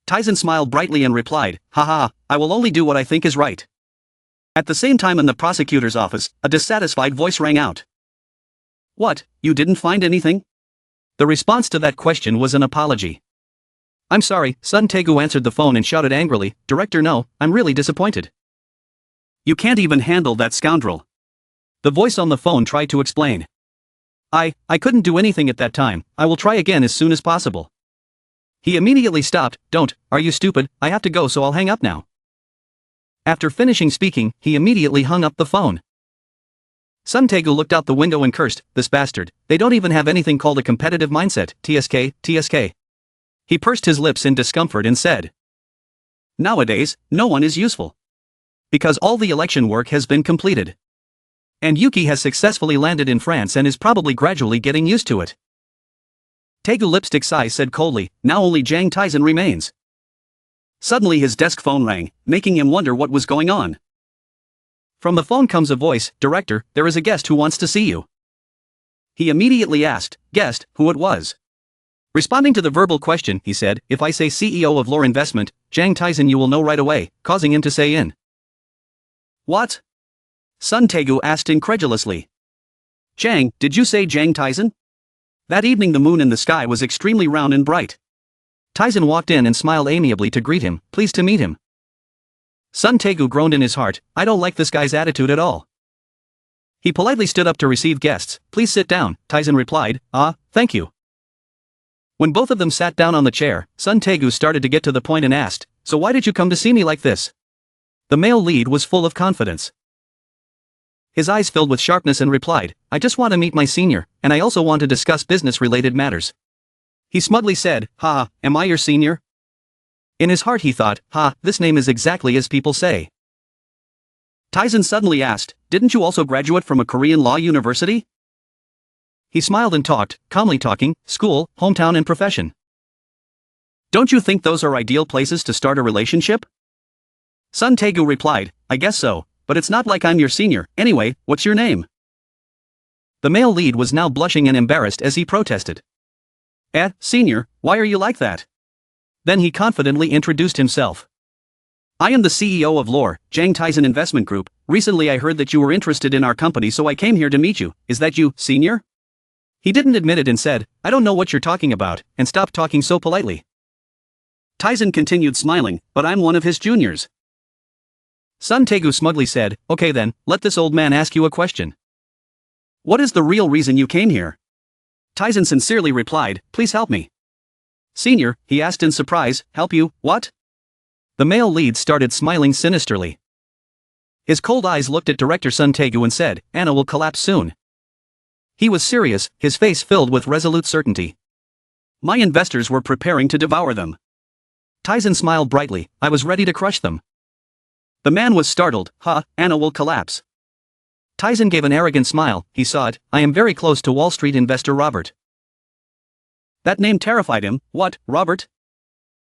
Tyson smiled brightly and replied, haha, I will only do what I think is right. At the same time in the prosecutor's office, a dissatisfied voice rang out. What, you didn't find anything? The response to that question was an apology. I'm sorry, Sun Tegu answered the phone and shouted angrily, Director no, I'm really disappointed. You can't even handle that scoundrel. The voice on the phone tried to explain. I couldn't do anything at that time, I will try again as soon as possible. He immediately stopped. Don't, are you stupid, I have to go so I'll hang up now. After finishing speaking, he immediately hung up the phone. Sun Taegu looked out the window and cursed, this bastard, they don't even have anything called a competitive mindset, TSK. He pursed his lips in discomfort and said. Nowadays, no one is useful. Because all the election work has been completed. And Yuki has successfully landed in France and is probably gradually getting used to it. Taegu Lipstick Sai said coldly, now only Jang Taizan remains. Suddenly his desk phone rang, making him wonder what was going on. From the phone comes a voice, Director, there is a guest who wants to see you. He immediately asked, guest, who it was. Responding to the verbal question, he said, if I say CEO of Lore Investment, Jang Taizan you will know right away, causing him to say in. What? Sun Taegu asked incredulously. Jang, did you say Jang Taizan? That evening the moon in the sky was extremely round and bright. Taizan walked in and smiled amiably to greet him, pleased to meet him. Sun Taegu groaned in his heart, I don't like this guy's attitude at all. He politely stood up to receive guests, please sit down, Taizan replied, thank you. When both of them sat down on the chair, Sun Taegu started to get to the point and asked, so why did you come to see me like this? The male lead was full of confidence. His eyes filled with sharpness and replied, I just want to meet my senior, and I also want to discuss business-related matters. He smugly said, am I your senior? In his heart he thought, this name is exactly as people say. Taizan suddenly asked, didn't you also graduate from a Korean law university? He smiled and talked, calmly talking, school, hometown and profession. Don't you think those are ideal places to start a relationship? Sun Taegu replied, I guess so, but it's not like I'm your senior, anyway, what's your name? The male lead was now blushing and embarrassed as he protested. Senior, why are you like that? Then he confidently introduced himself. I am the CEO of Lore, Jang Taizan Investment Group, recently I heard that you were interested in our company so I came here to meet you, is that you, senior? He didn't admit it and said, I don't know what you're talking about, and stopped talking so politely. Taizan continued smiling, but I'm one of his juniors. Sun Taegu smugly said, okay then, let this old man ask you a question. What is the real reason you came here? Taizan sincerely replied, please help me. Senior, he asked in surprise, help you, what? The male lead started smiling sinisterly. His cold eyes looked at Director Sun Taegu and said, Anna will collapse soon. He was serious, his face filled with resolute certainty. My investors were preparing to devour them. Taizan smiled brightly, I was ready to crush them. The man was startled, Anna will collapse. Taizan gave an arrogant smile, he saw it, I am very close to Wall Street investor Robert. That name terrified him, what, Robert?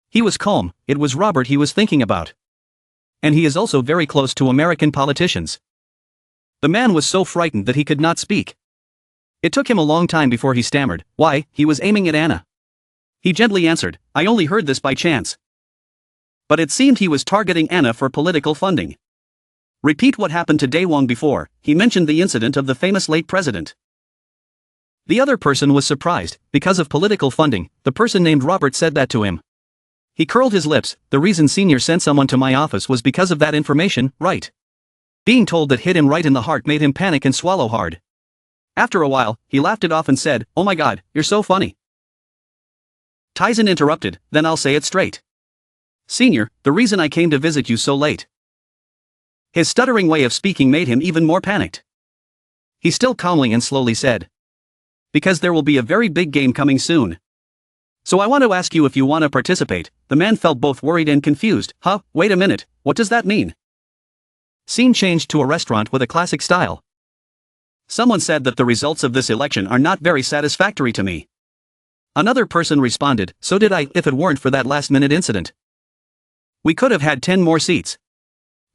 He was calm, it was Robert he was thinking about. And he is also very close to American politicians. The man was so frightened that he could not speak. It took him a long time before he stammered, why, he was aiming at Anna. He gently answered, I only heard this by chance. But it seemed he was targeting Anna for political funding. Repeat what happened to Daewon before, he mentioned the incident of the famous late president. The other person was surprised, because of political funding, the person named Robert said that to him. He curled his lips, the reason senior sent someone to my office was because of that information, right? Being told that hit him right in the heart made him panic and swallow hard. After a while, he laughed it off and said, oh my god, you're so funny. Taizan interrupted, then I'll say it straight. Senior, the reason I came to visit you so late. His stuttering way of speaking made him even more panicked. He still calmly and slowly said. Because there will be a very big game coming soon. So I want to ask you if you want to participate. The man felt both worried and confused. Wait a minute, what does that mean? Scene changed to a restaurant with a classic style. Someone said that the results of this election are not very satisfactory to me. Another person responded, so did I, if it weren't for that last-minute incident. We could have had 10 more seats.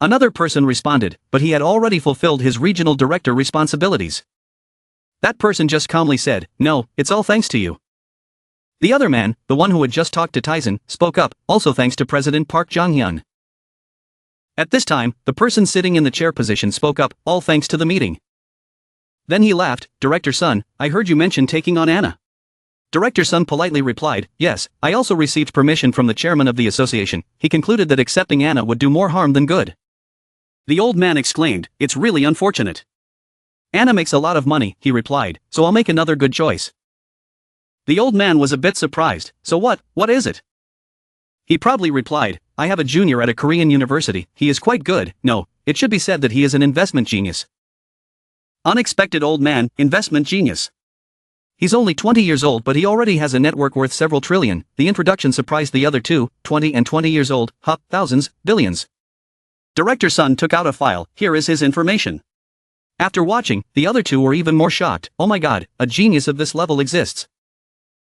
Another person responded, but he had already fulfilled his regional director responsibilities. That person just calmly said, no, it's all thanks to you. The other man, the one who had just talked to Taizan, spoke up, also thanks to President Park Jong-hyun. At this time, the person sitting in the chair position spoke up, all thanks to the meeting. Then he laughed, Director Sun, I heard you mention taking on Anna. Director Sun politely replied, yes, I also received permission from the chairman of the association. He concluded that accepting Anna would do more harm than good. The old man exclaimed, "It's really unfortunate." "Anna makes a lot of money," he replied, "so I'll make another good choice." The old man was a bit surprised. "So what is it?" He proudly replied, "I have a junior at a Korean university, he is quite good, no, it should be said that he is an investment genius." Unexpected old man, investment genius. He's only 20 years old but he already has a network worth several trillion. The introduction surprised the other two, 20 and 20 years old, thousands, billions. Director Sun took out a file, here is his information. After watching, the other two were even more shocked. Oh my god, a genius of this level exists.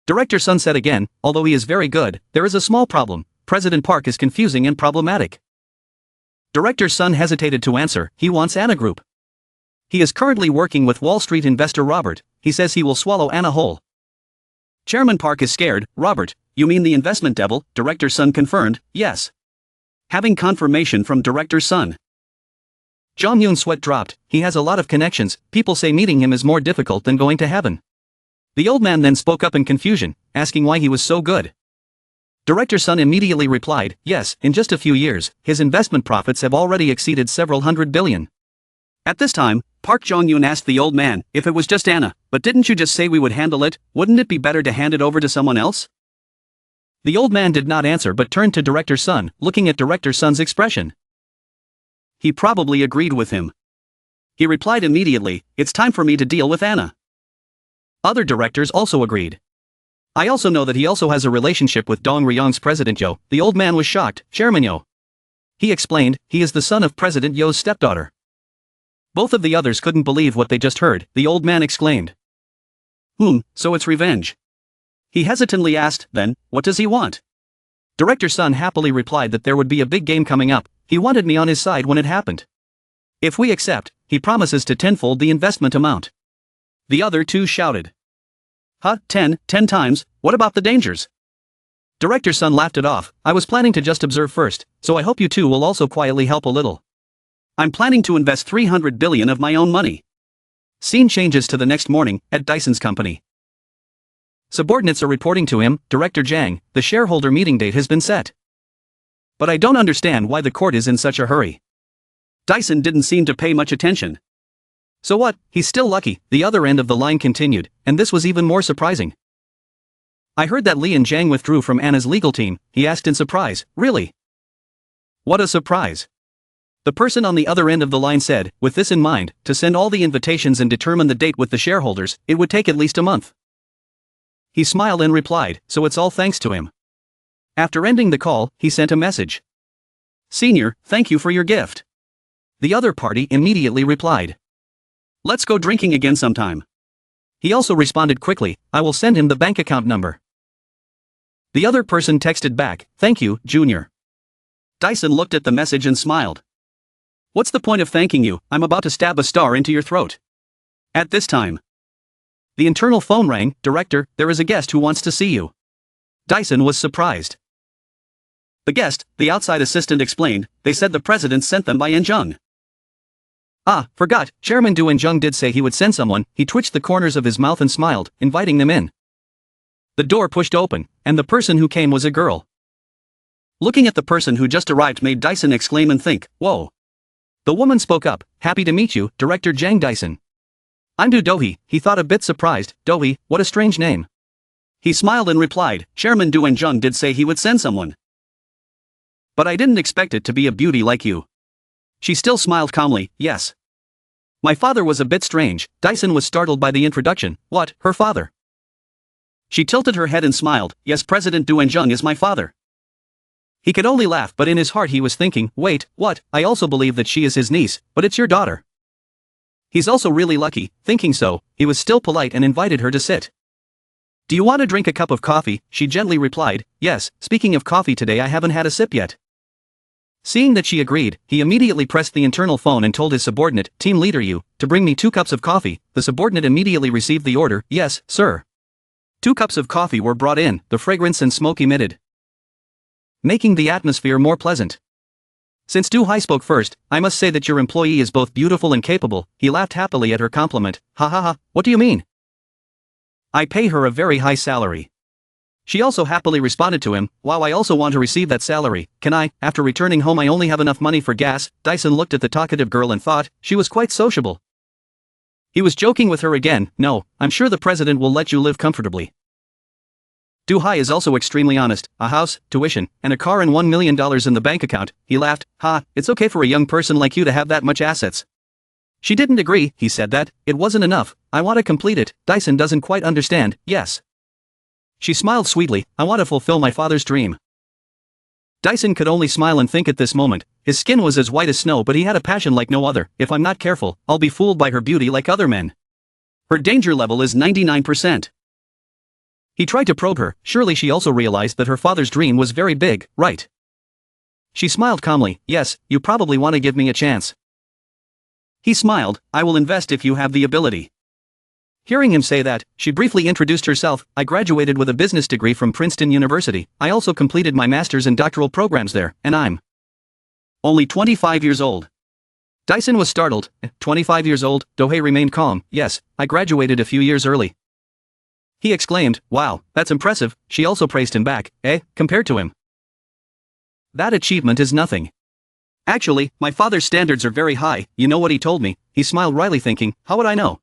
Director Sun said again, although he is very good, there is a small problem. President Park is confusing and problematic. Director Sun hesitated to answer, he wants Anna Group. He is currently working with Wall Street investor Robert, he says he will swallow Anna whole. Chairman Park is scared. Robert, you mean the investment devil? Director Sun confirmed, yes. Having confirmation from Director Sun. Jang Hun's sweat dropped, he has a lot of connections, people say meeting him is more difficult than going to heaven. The old man then spoke up in confusion, asking why he was so good. Director Sun immediately replied, yes, in just a few years, his investment profits have already exceeded several hundred billion. At this time, Park Jong-yoon asked the old man, if it was just Anna, but didn't you just say we would handle it, wouldn't it be better to hand it over to someone else? The old man did not answer but turned to Director Sun, looking at Director Sun's expression. He probably agreed with him. He replied immediately, it's time for me to deal with Anna. Other directors also agreed. I also know that he also has a relationship with Dong Ryong's President Yo. The old man was shocked, Chairman Yo. He explained, he is the son of President Yo's stepdaughter. Both of the others couldn't believe what they just heard. The old man exclaimed. So it's revenge. He hesitantly asked, then, what does he want? Director Sun happily replied that there would be a big game coming up, he wanted me on his side when it happened. If we accept, he promises to tenfold the investment amount. The other two shouted. 10 times, what about the dangers? Director Sun laughed it off, I was planning to just observe first, so I hope you two will also quietly help a little. I'm planning to invest 300 billion of my own money. Scene changes to the next morning, at Dyson's company. Subordinates are reporting to him, Director Jang, the shareholder meeting date has been set. But I don't understand why the court is in such a hurry. Dyson didn't seem to pay much attention. So what, he's still lucky, the other end of the line continued, and this was even more surprising. I heard that Lee and Jang withdrew from Anna's legal team, he asked in surprise, really? What a surprise. The person on the other end of the line said, with this in mind, to send all the invitations and determine the date with the shareholders, it would take at least a month. He smiled and replied, so it's all thanks to him. After ending the call, he sent a message. Senior, thank you for your gift. The other party immediately replied. Let's go drinking again sometime. He also responded quickly, I will send him the bank account number. The other person texted back, thank you, Junior. Dyson looked at the message and smiled. What's the point of thanking you, I'm about to stab a star into your throat. At this time. The internal phone rang, Director, there is a guest who wants to see you. Dyson was surprised. The guest, the outside assistant explained, they said the president sent them by Jung. Forgot, Chairman Du Jung did say he would send someone, he twitched the corners of his mouth and smiled, inviting them in. The door pushed open, and the person who came was a girl. Looking at the person who just arrived made Dyson exclaim and think, whoa. The woman spoke up, happy to meet you, Director Jang Dyson. I'm Du Dohee, he thought a bit surprised, Dohee, what a strange name. He smiled and replied, Chairman Du Jung did say he would send someone. But I didn't expect it to be a beauty like you. She still smiled calmly, yes. My father was a bit strange, Dyson was startled by the introduction, what, her father? She tilted her head and smiled, yes, President Du Jung is my father. He could only laugh but in his heart he was thinking, wait, what, I also believe that she is his niece, but it's your daughter. He's also really lucky, thinking so, he was still polite and invited her to sit. Do you want to drink a cup of coffee? She gently replied, yes, speaking of coffee today I haven't had a sip yet. Seeing that she agreed, he immediately pressed the internal phone and told his subordinate, Team Leader Yu, to bring me 2 cups of coffee. The subordinate immediately received the order, yes, sir. 2 cups of coffee were brought in, the fragrance and smoke emitted, making the atmosphere more pleasant. Since Du Hai spoke first, I must say that your employee is both beautiful and capable, he laughed happily at her compliment, ha ha ha, what do you mean? I pay her a very high salary. She also happily responded to him, "Wow, I also want to receive that salary, can I? After returning home I only have enough money for gas." Dyson looked at the talkative girl and thought, she was quite sociable. He was joking with her again. "No, I'm sure the president will let you live comfortably." Do-hai is also extremely honest, a house, tuition, and a car and $1 million in the bank account. He laughed. "Ha, it's okay for a young person like you to have that much assets." She didn't agree. He said that it wasn't enough. "I want to complete it." Dyson doesn't quite understand. "Yes." She smiled sweetly. "I want to fulfill my father's dream." Dyson could only smile and think at this moment. His skin was as white as snow, but he had a passion like no other. "If I'm not careful, I'll be fooled by her beauty like other men. Her danger level is 99%. He tried to probe her. Surely she also realized that her father's dream was very big, right? She smiled calmly. "Yes, you probably want to give me a chance." He smiled. "I will invest if you have the ability." Hearing him say that, she briefly introduced herself. "I graduated with a business degree from Princeton University. I also completed my master's and doctoral programs there, and I'm only 25 years old." Dyson was startled. 25 years old? Do-hai remained calm. "Yes, I graduated a few years early." He exclaimed, "Wow, that's impressive." She also praised him back. Compared to him, that achievement is nothing. "Actually, my father's standards are very high. You know what he told me?" He smiled wryly, thinking, "How would I know?"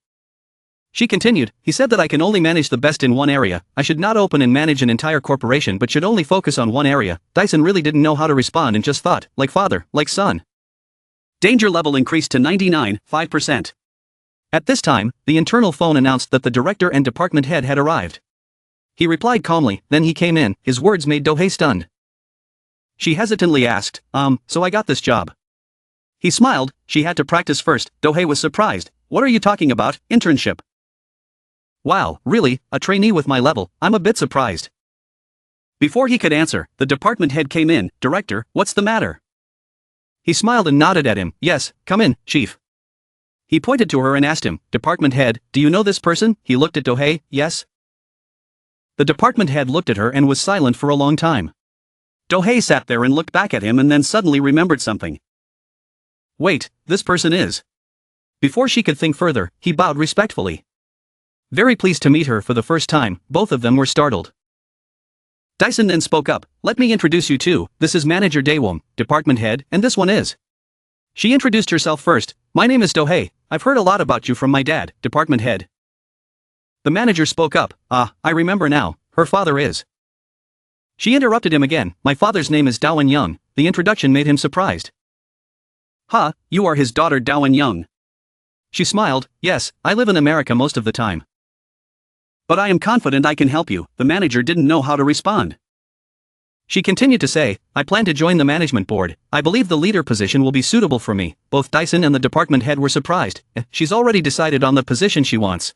She continued, "He said that I can only manage the best in one area. I should not open and manage an entire corporation but should only focus on one area." Dyson really didn't know how to respond and just thought, like father, like son. Danger level increased to 99.5%. At this time, the internal phone announced that the director and department head had arrived. He replied calmly, then he came in. His words made Do-hai stunned. She hesitantly asked, "So I got this job?" He smiled. "She had to practice first." Do-hai was surprised. "What are you talking about? Internship?" "Wow, really? A trainee with my level? I'm a bit surprised." Before he could answer, the department head came in. "Director, what's the matter?" He smiled and nodded at him. "Yes, come in, chief." He pointed to her and asked him, "Department head, do you know this person?" He looked at Do-hai. "Yes." The department head looked at her and was silent for a long time. Do-hai sat there and looked back at him and then suddenly remembered something. "Wait, this person is..." Before she could think further, he bowed respectfully. Very pleased to meet her for the first time. Both of them were startled. Dyson then spoke up. "Let me introduce you to, this is Manager Daewon, department head, and this one is..." She introduced herself first. "My name is Do-hai. I've heard a lot about you from my dad, department head." The manager spoke up. I remember now, her father is..." She interrupted him again. "My father's name is Daewon Young." The introduction made him surprised. "Huh, you are his daughter Daewon Young." She smiled. "Yes, I live in America most of the time. But I am confident I can help you." The manager didn't know how to respond. She continued to say, "I plan to join the management board. I believe the leader position will be suitable for me." Both Dyson and the department head were surprised. She's already decided on the position she wants.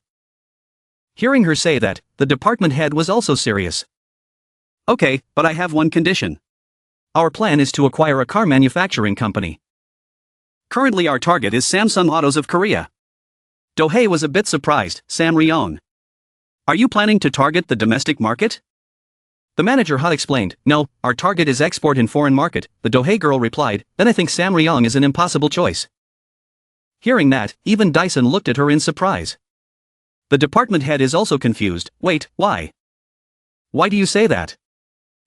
Hearing her say that, the department head was also serious. "Okay, but I have one condition. Our plan is to acquire a car manufacturing company. Currently our target is Samsung Autos of Korea." Do-hai was a bit surprised. "Samryong? Are you planning to target the domestic market?" The manager had explained. "No, our target is export in foreign market." The Do-hai girl replied, "Then I think Samryong is an impossible choice." Hearing that, even Dyson looked at her in surprise. The department head is also confused. "Wait, why? Why do you say that?"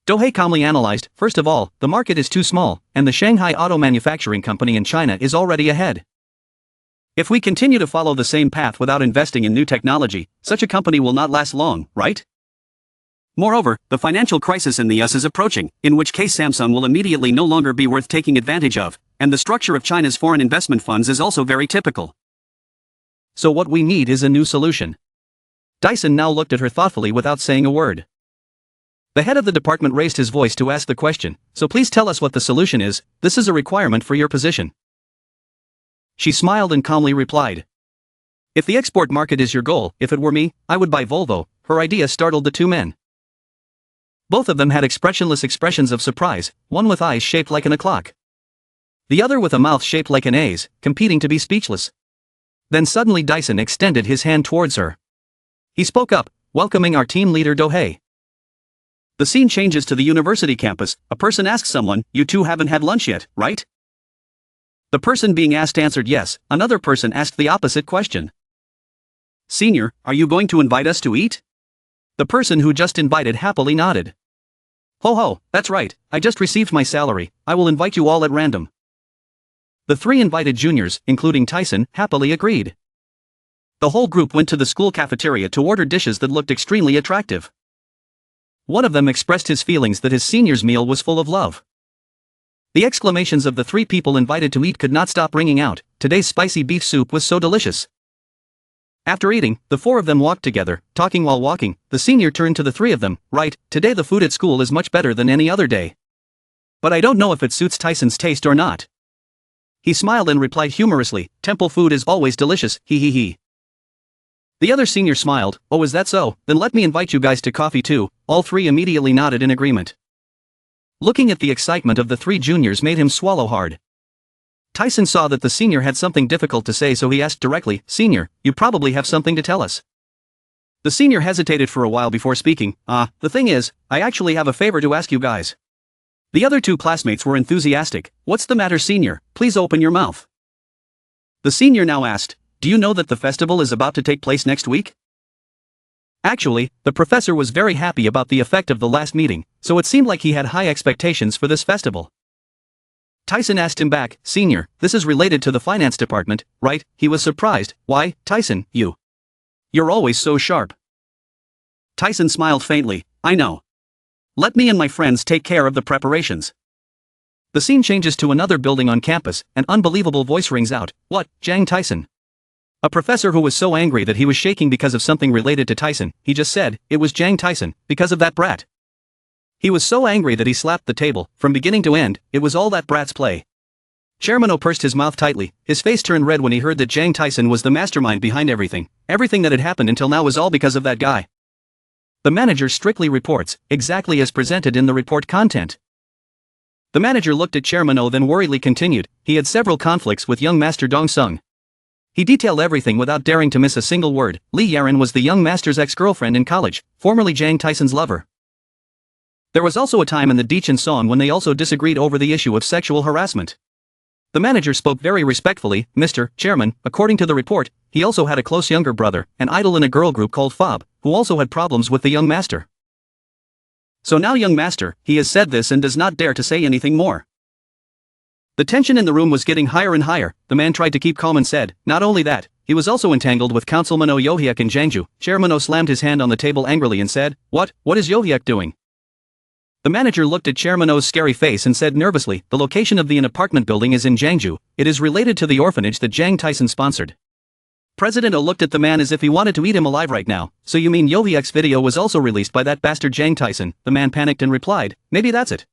Do-hai calmly analyzed. "First of all, the market is too small, and the Shanghai Auto Manufacturing Company in China is already ahead. If we continue to follow the same path without investing in new technology, such a company will not last long, right? Moreover, the financial crisis in the US is approaching, in which case Samsung will immediately no longer be worth taking advantage of, and the structure of China's foreign investment funds is also very typical. So what we need is a new solution." Dyson now looked at her thoughtfully without saying a word. The head of the department raised his voice to ask the question, "So please tell us what the solution is. This is a requirement for your position." She smiled and calmly replied, "If the export market is your goal, if it were me, I would buy Volvo." Her idea startled the two men. Both of them had expressionless expressions of surprise, one with eyes shaped like an A clock. The other with a mouth shaped like an A's, competing to be speechless. Then suddenly Dyson extended his hand towards her. He spoke up, welcoming our team leader Do-hai. The scene changes to the university campus. A person asks someone, "You two haven't had lunch yet, right?" The person being asked answered yes. Another person asked the opposite question. "Senior, are you going to invite us to eat?" The person who just invited happily nodded. Ho ho, that's right, I just received my salary, I will invite you all at random. The three invited juniors, including Tyson, happily agreed. The whole group went to the school cafeteria to order dishes that looked extremely attractive. One of them expressed his feelings that his senior's meal was full of love. The exclamations of the three people invited to eat could not stop ringing out. Today's spicy beef soup was so delicious. After eating, the four of them walked together, talking while walking. The senior turned to the three of them. Right, today the food at school is much better than any other day. But I don't know if it suits Tyson's taste or not. He smiled and replied humorously, temple food is always delicious, hee hee hee. The other senior smiled, oh is that so, then let me invite you guys to coffee too. All three immediately nodded in agreement. Looking at the excitement of the three juniors made him swallow hard. Tyson saw that the senior had something difficult to say, so he asked directly, Senior, you probably have something to tell us. The senior hesitated for a while before speaking. The thing is, I actually have a favor to ask you guys. The other two classmates were enthusiastic. What's the matter, senior? Please open your mouth. The senior now asked, do you know that the festival is about to take place next week? Actually, the professor was very happy about the effect of the last meeting, so it seemed like he had high expectations for this festival. Tyson asked him back, Senior, this is related to the finance department, right? He was surprised. Why, Tyson, you're always so sharp. Tyson smiled faintly, I know. Let me and my friends take care of the preparations. The scene changes to another building on campus. An unbelievable voice rings out, what, Jang Tyson? A professor who was so angry that he was shaking because of something related to Tyson, he just said, it was Jang Tyson, because of that brat. He was so angry that he slapped the table. From beginning to end, it was all that brat's play. Chairman O pursed his mouth tightly. His face turned red when he heard that Jang Tyson was the mastermind behind everything. Everything that had happened until now was all because of that guy. The manager strictly reports, exactly as presented in the report content. The manager looked at Chairman O, then worriedly continued. He had several conflicts with young Master Dong Sung. He detailed everything without daring to miss a single word. Lee Yaren was the young master's ex-girlfriend in college, formerly Jang Tyson's lover. There was also a time in the Dechen Song when they also disagreed over the issue of sexual harassment. The manager spoke very respectfully, Mr. Chairman, according to the report, he also had a close younger brother, an idol in a girl group called Fob, who also had problems with the young master. So now young master, he has said this and does not dare to say anything more. The tension in the room was getting higher and higher. The man tried to keep calm and said, not only that, he was also entangled with Councilman O Yohyuk in Jangju. Chairman O slammed his hand on the table angrily and said, what is Yohyuk doing? The manager looked at Chairman O's scary face and said nervously, the location of the apartment building is in Jangju. It is related to the orphanage that Jang Tyson sponsored. President O looked at the man as if he wanted to eat him alive right now. So you mean Yohyuk's video was also released by that bastard Jang Tyson? The man panicked and replied, maybe that's it.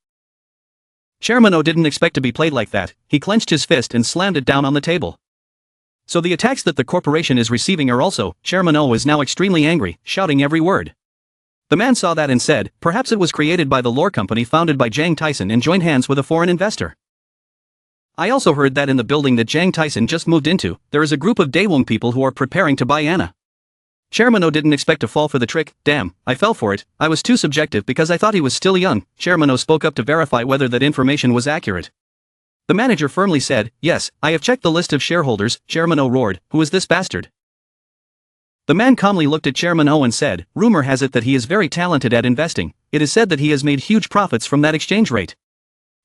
Chairman O didn't expect to be played like that. He clenched his fist and slammed it down on the table. So the attacks that the corporation is receiving are also. Chairman O is now extremely angry, shouting every word. The man saw that and said, perhaps it was created by the lore company founded by Jang Tyson and joined hands with a foreign investor. I also heard that in the building that Jang Tyson just moved into, there is a group of Daewon people who are preparing to buy Anna. Chairman O didn't expect to fall for the trick. Damn, I fell for it. I was too subjective because I thought he was still young. Chairman O spoke up to verify whether that information was accurate. The manager firmly said, yes, I have checked the list of shareholders. Chairman O roared, who is this bastard? The man calmly looked at Chairman O and said, rumor has it that he is very talented at investing. It is said that he has made huge profits from that exchange rate.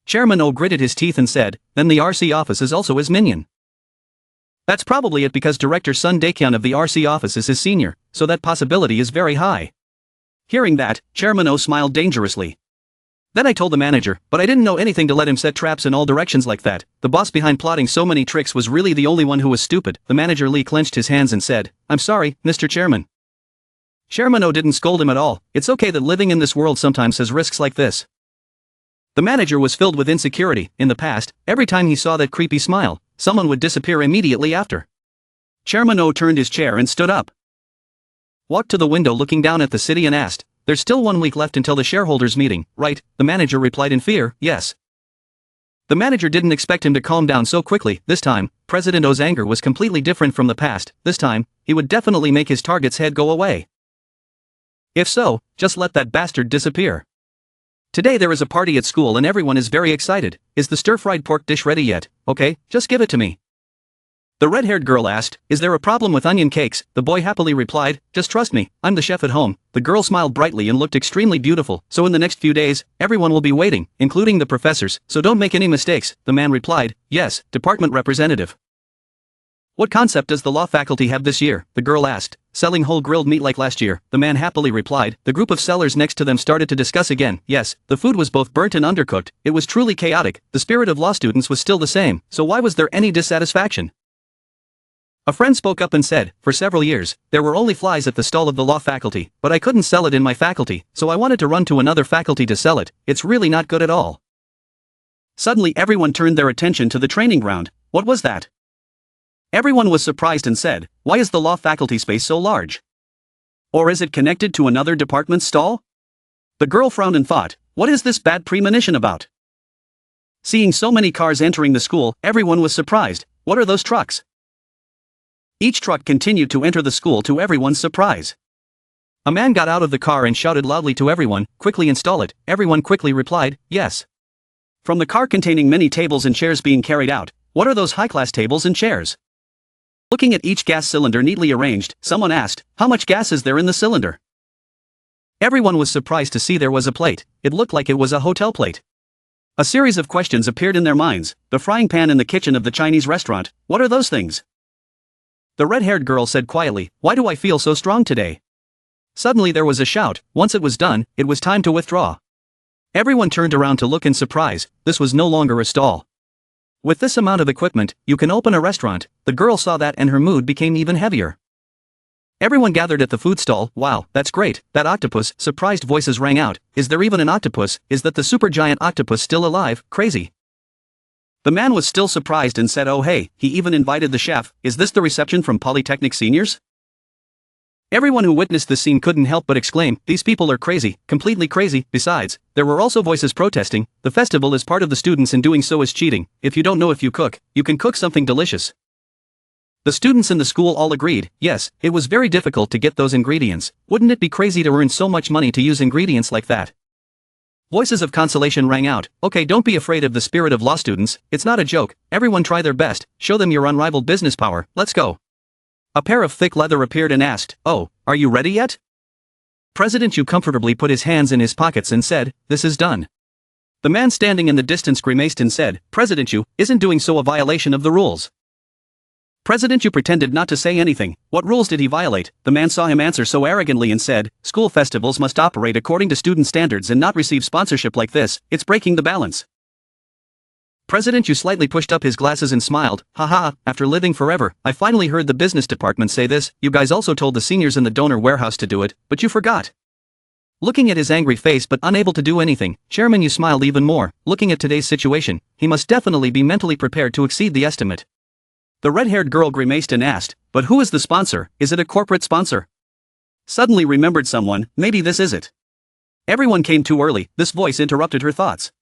Chairman O gritted his teeth and said, then the RC office is also his minion. That's probably it because Director Sun Daekhyun of the RC office is his senior, so that possibility is very high. Hearing that, Chairman O smiled dangerously. Then I told the manager, but I didn't know anything to let him set traps in all directions like that. The boss behind plotting so many tricks was really the only one who was stupid. The manager Lee clenched his hands and said, I'm sorry, Mr. Chairman. Chairman O didn't scold him at all. It's okay that living in this world sometimes has risks like this. The manager was filled with insecurity. In the past, every time he saw that creepy smile, someone would disappear immediately after. Chairman O turned his chair and stood up. Walked to the window looking down at the city and asked, there's still 1 week left until the shareholders meeting, right? The manager replied in fear, yes. The manager didn't expect him to calm down so quickly. This time, President O's anger was completely different from the past. This time, he would definitely make his target's head go away. If so, just let that bastard disappear. Today there is a party at school and everyone is very excited. Is the stir-fried pork dish ready yet? Okay, just give it to me. The red-haired girl asked, "Is there a problem with onion cakes?" The boy happily replied, "Just trust me, I'm the chef at home." The girl smiled brightly and looked extremely beautiful. "So in the next few days, everyone will be waiting, including the professors, so don't make any mistakes." The man replied, "Yes, department representative." "What concept does the law faculty have this year?" the girl asked. "Selling whole grilled meat like last year," the man happily replied. The group of sellers next to them started to discuss again. Yes, the food was both burnt and undercooked. It was truly chaotic. The spirit of law students was still the same, so why was there any dissatisfaction? A friend spoke up and said, "For several years, there were only flies at the stall of the law faculty, but I couldn't sell it in my faculty, so I wanted to run to another faculty to sell it. It's really not good at all." Suddenly everyone turned their attention to the training ground. What was that? Everyone was surprised and said, "Why is the law faculty space so large? Or is it connected to another department's stall?" The girl frowned and thought, "What is this bad premonition about?" Seeing so many cars entering the school, everyone was surprised. What are those trucks? Each truck continued to enter the school to everyone's surprise. A man got out of the car and shouted loudly to everyone, "Quickly install it." Everyone quickly replied, "Yes." From the car containing many tables and chairs being carried out, what are those high-class tables and chairs? Looking at each gas cylinder neatly arranged, someone asked, "How much gas is there in the cylinder?" Everyone was surprised to see there was a plate. It looked like it was a hotel plate. A series of questions appeared in their minds. The frying pan in the kitchen of the Chinese restaurant, what are those things? The red-haired girl said quietly, "Why do I feel so strong today?" Suddenly there was a shout. Once it was done, it was time to withdraw. Everyone turned around to look in surprise. This was no longer a stall. With this amount of equipment, you can open a restaurant. The girl saw that and her mood became even heavier. Everyone gathered at the food stall. "Wow, that's great, that octopus," surprised voices rang out. "Is there even an octopus? Is that the supergiant octopus still alive? Crazy." The man was still surprised and said, "Oh hey, he even invited the chef. Is this the reception from Polytechnic seniors?" Everyone who witnessed this scene couldn't help but exclaim, "These people are crazy, completely crazy." Besides, there were also voices protesting, "The festival is part of the students and doing so is cheating. If you don't know if you cook, you can cook something delicious." The students in the school all agreed, yes, it was very difficult to get those ingredients. Wouldn't it be crazy to earn so much money to use ingredients like that? Voices of consolation rang out. "Okay, don't be afraid of the spirit of law students, it's not a joke. Everyone try their best, show them your unrivaled business power, let's go." A pair of thick leather appeared and asked, "Oh, are you ready yet?" President Yu comfortably put his hands in his pockets and said, "This is done." The man standing in the distance grimaced and said, "President Yu, isn't doing so a violation of the rules?" President Yu pretended not to say anything. What rules did he violate? The man saw him answer so arrogantly and said, "School festivals must operate according to student standards and not receive sponsorship like this, it's breaking the balance." President Yu slightly pushed up his glasses and smiled, "Haha, after living forever, I finally heard the business department say this. You guys also told the seniors in the donor warehouse to do it, but you forgot." Looking at his angry face but unable to do anything, Chairman Yu smiled even more. Looking at today's situation, he must definitely be mentally prepared to exceed the estimate. The red-haired girl grimaced and asked, "But who is the sponsor? Is it a corporate sponsor?" Suddenly remembered someone, maybe this is it. Everyone came too early, this voice interrupted her thoughts.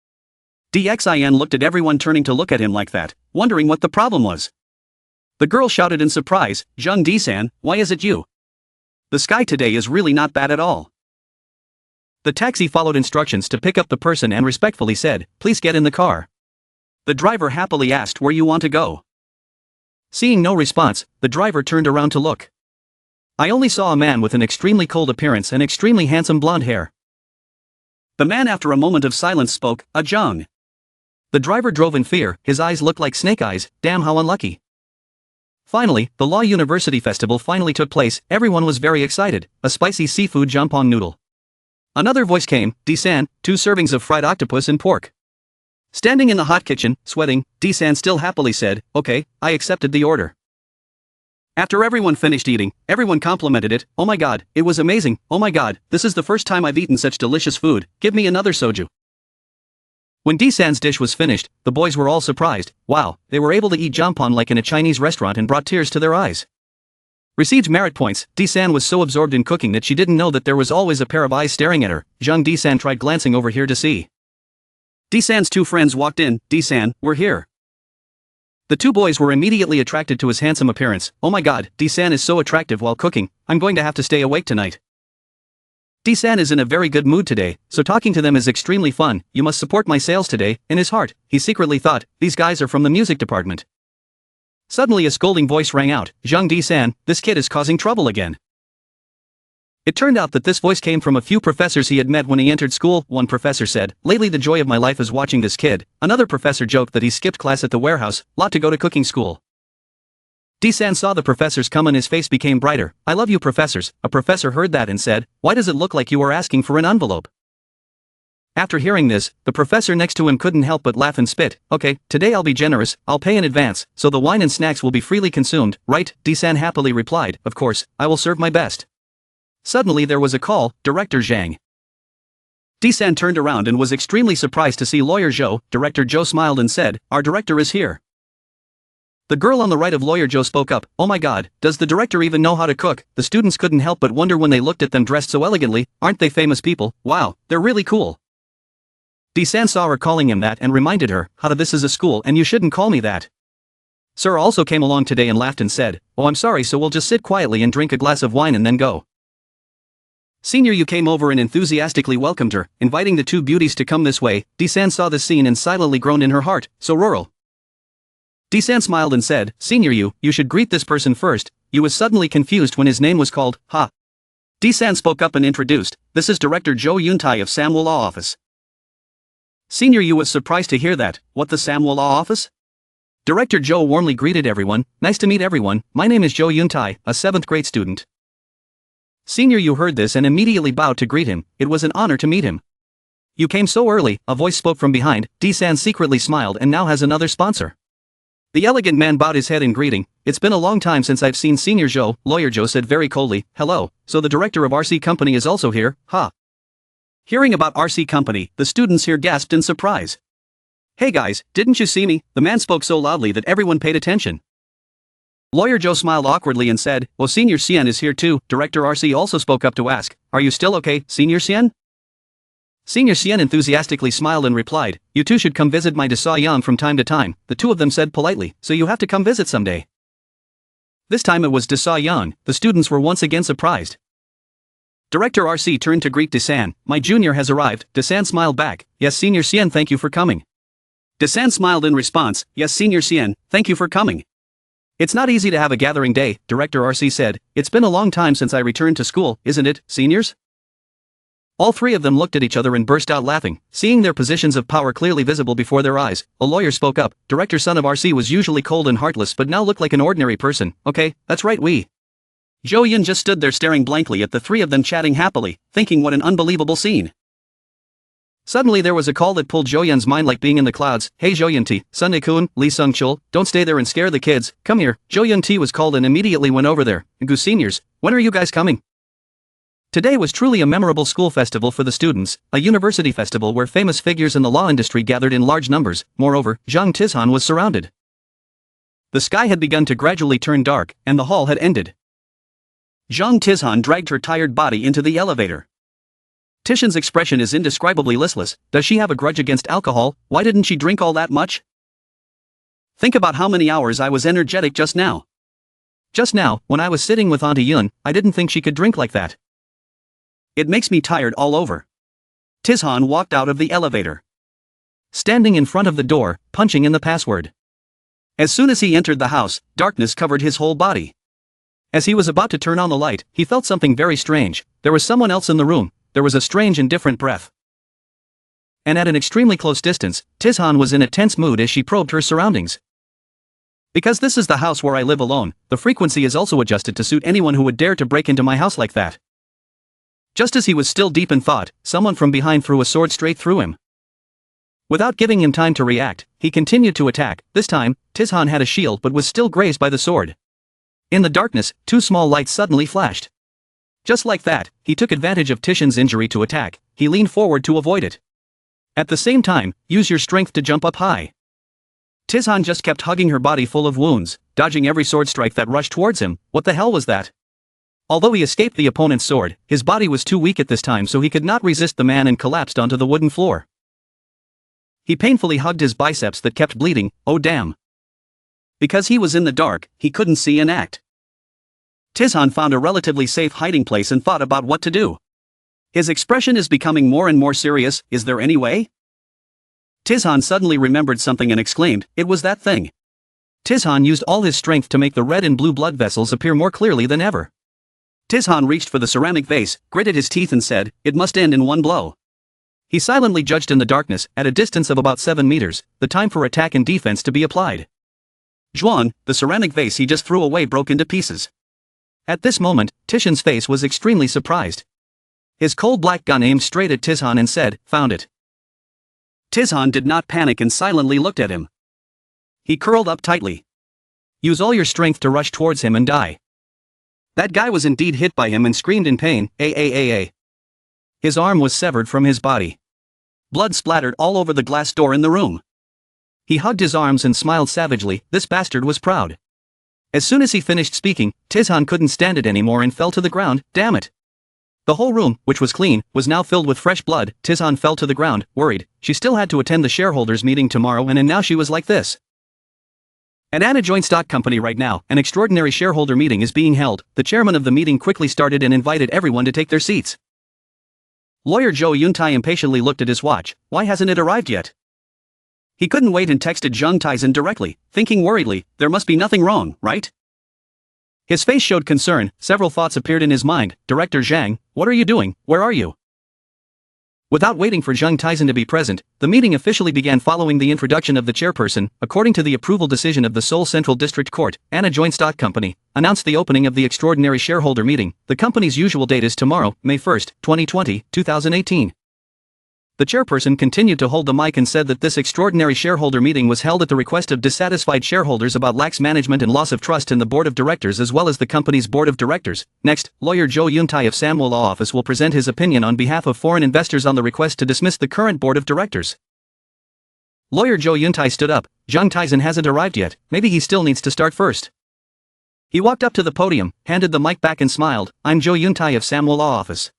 Dxin looked at everyone turning to look at him like that, wondering what the problem was. The girl shouted in surprise, "Jung D-san, why is it you? The sky today is really not bad at all." The taxi followed instructions to pick up the person and respectfully said, "Please get in the car." The driver happily asked where you want to go. Seeing no response, the driver turned around to look. "I only saw a man with an extremely cold appearance and extremely handsome blonde hair." The man after a moment of silence spoke, "A Jung." The driver drove in fear, his eyes looked like snake eyes, damn how unlucky. Finally, the Law University Festival finally took place, everyone was very excited, a spicy seafood jjampong noodle. Another voice came, "D-san, 2 servings of fried octopus and pork." Standing in the hot kitchen, sweating, D-san still happily said, "Okay, I accepted the order." After everyone finished eating, everyone complimented it, "Oh my god, it was amazing, oh my god, this is the first time I've eaten such delicious food, give me another soju." When D-san's dish was finished, the boys were all surprised, wow, they were able to eat jjampong like in a Chinese restaurant and brought tears to their eyes. Received merit points, D-san was so absorbed in cooking that she didn't know that there was always a pair of eyes staring at her. Jung D-san tried glancing over here to see. D-san's 2 friends walked in, "D-san, we're here." The 2 boys were immediately attracted to his handsome appearance. "Oh my god, D-san is so attractive while cooking, I'm going to have to stay awake tonight." D-san is in a very good mood today, so talking to them is extremely fun. "You must support my sales today." In his heart, he secretly thought, these guys are from the music department. Suddenly a scolding voice rang out, "Zhang Di-san, this kid is causing trouble again." It turned out that this voice came from a few professors he had met when he entered school. One professor said, "Lately the joy of my life is watching this kid." Another professor joked that he skipped class at the warehouse, lot to go to cooking school. D-san saw the professors come and his face became brighter. "I love you professors." A professor heard that and said, "Why does it look like you are asking for an envelope?" After hearing this, the professor next to him couldn't help but laugh and spit. "Okay, today I'll be generous, I'll pay in advance, so the wine and snacks will be freely consumed, right?" D-san happily replied, "Of course, I will serve my best." Suddenly there was a call, Director Zhang. D-san turned around and was extremely surprised to see Lawyer Zhou. Director Zhou smiled and said, "Our director is here." The girl on the right of Lawyer Zhou spoke up, "Oh my god, does the director even know how to cook?" The students couldn't help but wonder when they looked at them dressed so elegantly. "Aren't they famous people? Wow, they're really cool." D-san saw her calling him that and reminded her, "Hada, this is a school and you shouldn't call me that." Sir also came along today and laughed and said, "Oh, I'm sorry, so we'll just sit quietly and drink a glass of wine and then go." Senior Yu came over and enthusiastically welcomed her, inviting the two beauties to come this way. D-san saw this scene and silently groaned in her heart, so rural. D-san smiled and said, "Senior Yu, you should greet this person first." Yu was suddenly confused when his name was called. "Ha." D-san spoke up and introduced, "This is Director Zhou Yuntai of Samwa Law Office." Senior Yu was surprised to hear that. "What, the Samwa Law Office?" Director Zhou warmly greeted everyone. "Nice to meet everyone, my name is Zhou Yuntai, a 7th grade student." Senior Yu heard this and immediately bowed to greet him. It was an honor to meet him. "You came so early," a voice spoke from behind. D-san secretly smiled and now has another sponsor. The elegant man bowed his head in greeting. "It's been a long time since I've seen Senior Zhou." Lawyer Zhou said very coldly, "Hello, so the director of RC Company is also here, ha." Hearing about RC Company, the students here gasped in surprise. "Hey guys, didn't you see me?" The man spoke so loudly that everyone paid attention. Lawyer Zhou smiled awkwardly and said, "Well, Senior Xian is here too." Director RC also spoke up to ask, "Are you still okay, Senior Xian?" Senior Xian enthusiastically smiled and replied, "You two should come visit my Dasa Yang from time to time." The two of them said politely, "So you have to come visit someday." This time it was Dasa Yang. The students were once again surprised. Director RC turned to greet Desan. "My junior has arrived." Desan smiled back, "Yes, Senior Xian, thank you for coming." Desan smiled in response, "Yes, Senior Xian, thank you for coming." "It's not easy to have a gathering day," Director RC said. "It's been a long time since I returned to school, isn't it, seniors?" All three of them looked at each other and burst out laughing, seeing their positions of power clearly visible before their eyes. A lawyer spoke up. Director Son of RC was usually cold and heartless but now looked like an ordinary person. "Okay, that's right, we." Zhou Yun just stood there staring blankly at the three of them chatting happily, thinking what an unbelievable scene. Suddenly there was a call that pulled Zhou Yun's mind like being in the clouds. "Hey Zhou Yun-ti, Sunday-kun, Lee Sung-chul, don't stay there and scare the kids, come here." Zhou Yun-ti was called and immediately went over there. "Gu seniors, when are you guys coming?" Today was truly a memorable school festival for the students, a university festival where famous figures in the law industry gathered in large numbers. Moreover, Zhang Tizhan was surrounded. The sky had begun to gradually turn dark, and the hall had ended. Zhang Tizhan dragged her tired body into the elevator. Tishan's expression is indescribably listless. Does she have a grudge against alcohol? Why didn't she drink all that much? Think about how many hours I was energetic just now. Just now, when I was sitting with Auntie Yun, I didn't think she could drink like that. It makes me tired all over. Tizhan walked out of the elevator, standing in front of the door, punching in the password. As soon as he entered the house, darkness covered his whole body. As he was about to turn on the light, he felt something very strange. There was someone else in the room. There was a strange and different breath. And at an extremely close distance, Tizhan was in a tense mood as she probed her surroundings. "Because this is the house where I live alone, the frequency is also adjusted to suit anyone who would dare to break into my house like that." Just as he was still deep in thought, someone from behind threw a sword straight through him. Without giving him time to react, he continued to attack. This time, Tizhan had a shield but was still grazed by the sword. In the darkness, two small lights suddenly flashed. Just like that, he took advantage of Tishan's injury to attack. He leaned forward to avoid it. At the same time, use your strength to jump up high. Tizhan just kept hugging her body full of wounds, dodging every sword strike that rushed towards him. What the hell was that? Although he escaped the opponent's sword, his body was too weak at this time so he could not resist the man and collapsed onto the wooden floor. He painfully hugged his biceps that kept bleeding. Oh damn. Because he was in the dark, he couldn't see and act. Tizhan found a relatively safe hiding place and thought about what to do. His expression is becoming more and more serious. Is there any way? Tizhan suddenly remembered something and exclaimed, "It was that thing." Tizhan used all his strength to make the red and blue blood vessels appear more clearly than ever. Tizhan reached for the ceramic vase, gritted his teeth and said, "It must end in one blow." He silently judged in the darkness, at a distance of about 7 meters, the time for attack and defense to be applied. Zhuan, the ceramic vase he just threw away broke into pieces. At this moment, Tishan's face was extremely surprised. His cold black gun aimed straight at Tizhan and said, "Found it." Tizhan did not panic and silently looked at him. He curled up tightly. Use all your strength to rush towards him and die. That guy was indeed hit by him and screamed in pain, "A." His arm was severed from his body. Blood splattered all over the glass door in the room. He hugged his arms and smiled savagely. This bastard was proud. As soon as he finished speaking, Tizhan couldn't stand it anymore and fell to the ground. Damn it. The whole room, which was clean, was now filled with fresh blood. Tizhan fell to the ground, worried. She still had to attend the shareholders meeting tomorrow and now she was like this. At Anna Joint Stock Company right now, an extraordinary shareholder meeting is being held. The chairman of the meeting quickly started and invited everyone to take their seats. Lawyer Zhou Yuntai impatiently looked at his watch. Why hasn't it arrived yet? He couldn't wait and texted Zhang Taizhen directly, thinking worriedly, there must be nothing wrong, right? His face showed concern. Several thoughts appeared in his mind. Director Zhang, what are you doing? Where are you? Without waiting for Zhang Taizhen to be present, the meeting officially began following the introduction of the chairperson. According to the approval decision of the Seoul Central District Court, Anna Joint Stock Company announced the opening of the extraordinary shareholder meeting. The company's usual date is tomorrow, May 1st, 2018. The chairperson continued to hold the mic and said that this extraordinary shareholder meeting was held at the request of dissatisfied shareholders about lax management and loss of trust in the board of directors as well as the company's board of directors. Next, lawyer Zhou Yuntai of Manhwa Law Office will present his opinion on behalf of foreign investors on the request to dismiss the current board of directors. Lawyer Zhou Yuntai stood up. Zhang Taizhen hasn't arrived yet, maybe he still needs to start first. He walked up to the podium, handed the mic back and smiled. I'm Zhou Yuntai of Manhwa Law Office.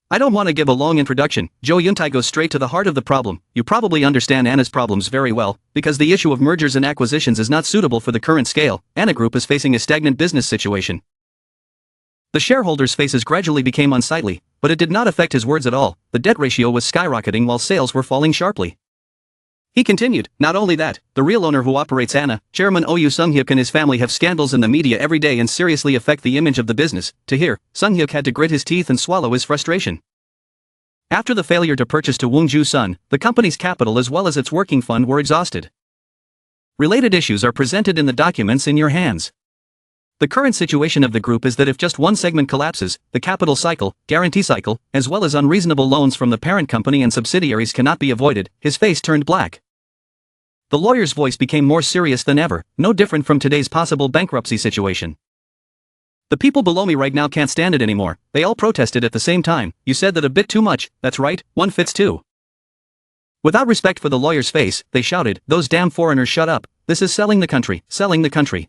I don't want to give a long introduction. Zhou Yuntai goes straight to the heart of the problem. You probably understand Anna's problems very well, because the issue of mergers and acquisitions is not suitable for the current scale. Anna Group is facing a stagnant business situation. The shareholders' faces gradually became unsightly, but it did not affect his words at all. The debt ratio was skyrocketing while sales were falling sharply. He continued, not only that, the real owner who operates Anna, Chairman Ou Sung-hyuk and his family have scandals in the media every day and seriously affect the image of the business. To hear, Sung-hyuk had to grit his teeth and swallow his frustration. After the failure to purchase to Woong Joo-sun, the company's capital as well as its working fund were exhausted. Related issues are presented in the documents in your hands. The current situation of the group is that if just one segment collapses, the capital cycle, guarantee cycle, as well as unreasonable loans from the parent company and subsidiaries cannot be avoided. His face turned black. The lawyer's voice became more serious than ever, no different from today's possible bankruptcy situation. The people below me right now can't stand it anymore. They all protested at the same time. You said that a bit too much. That's right, one fits two. Without respect for the lawyer's face, they shouted, those damn foreigners, shut up. This is selling the country, selling the country.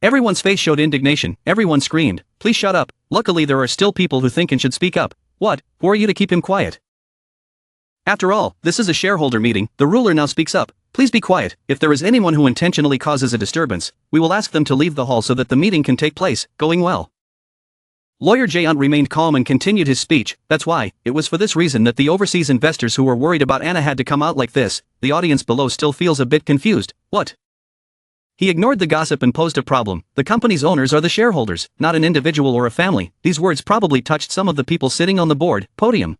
Everyone's face showed indignation. Everyone screamed, please shut up. Luckily there are still people who think and should speak up. What, who are you to keep him quiet? After all, this is a shareholder meeting. The ruler now speaks up. Please be quiet. If there is anyone who intentionally causes a disturbance, we will ask them to leave the hall so that the meeting can take place. Going well. Lawyer Jae-un remained calm and continued his speech. That's why, it was for this reason that the overseas investors who were worried about Anna had to come out like this. The audience below still feels a bit confused. What? He ignored the gossip and posed a problem. The company's owners are the shareholders, not an individual or a family. These words probably touched some of the people sitting on the board, podium.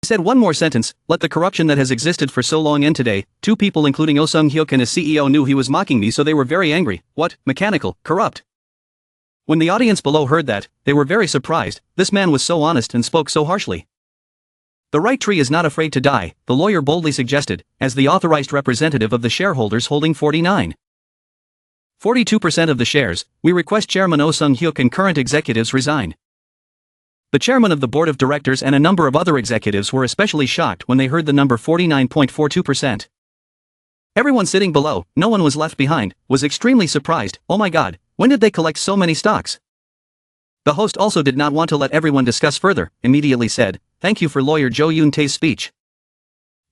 He said one more sentence, let the corruption that has existed for so long end today. Two people including Oh Sung-hyuk and his CEO knew he was mocking me, so they were very angry. What, mechanical, corrupt? When the audience below heard that, they were very surprised. This man was so honest and spoke so harshly. The right tree is not afraid to die, the lawyer boldly suggested, as the authorized representative of the shareholders holding 42% of the shares, we request Chairman Oh Sung-hyuk and current executives resign. The chairman of the board of directors and a number of other executives were especially shocked when they heard the number 49.42%. Everyone sitting below, no one was left behind, was extremely surprised. Oh my god, when did they collect so many stocks? The host also did not want to let everyone discuss further, immediately said, thank you for lawyer Zhou Yuntai's speech.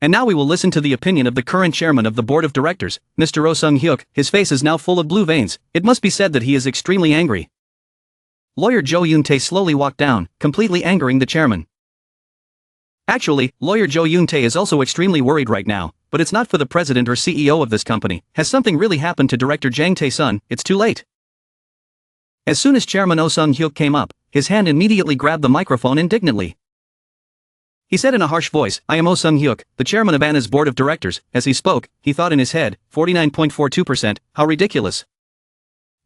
And now we will listen to the opinion of the current chairman of the board of directors, Mr. Oh Sung-hyuk. His face is now full of blue veins. It must be said that he is extremely angry. Lawyer Zhou Yuntai slowly walked down, completely angering the chairman. Actually, lawyer Zhou Yuntai is also extremely worried right now. but it's not for the president or CEO of this company. Has something really happened to Director Jang Tae-sun? It's too late. As soon as Chairman Oh Sung-hyuk came up, his hand immediately grabbed the microphone indignantly. He said in a harsh voice, "I am Oh Sung-hyuk, the chairman of ANA's board of directors." As he spoke, he thought in his head, 49.42%, how ridiculous.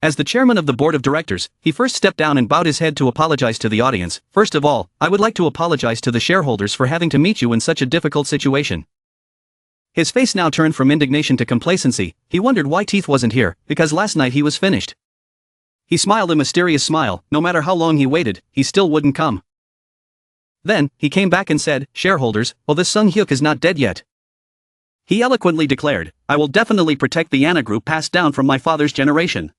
As the chairman of the board of directors, he first stepped down and bowed his head to apologize to the audience. "First of all, I would like to apologize to the shareholders for having to meet you in such a difficult situation." His face now turned from indignation to complacency. He wondered why Teeth wasn't here, because last night he was finished. He smiled a mysterious smile. No matter how long he waited, he still wouldn't come. Then, he came back and said, "Shareholders, well, this Sung-hyuk is not dead yet." He eloquently declared, "I will definitely protect the ANA group passed down from my father's generation.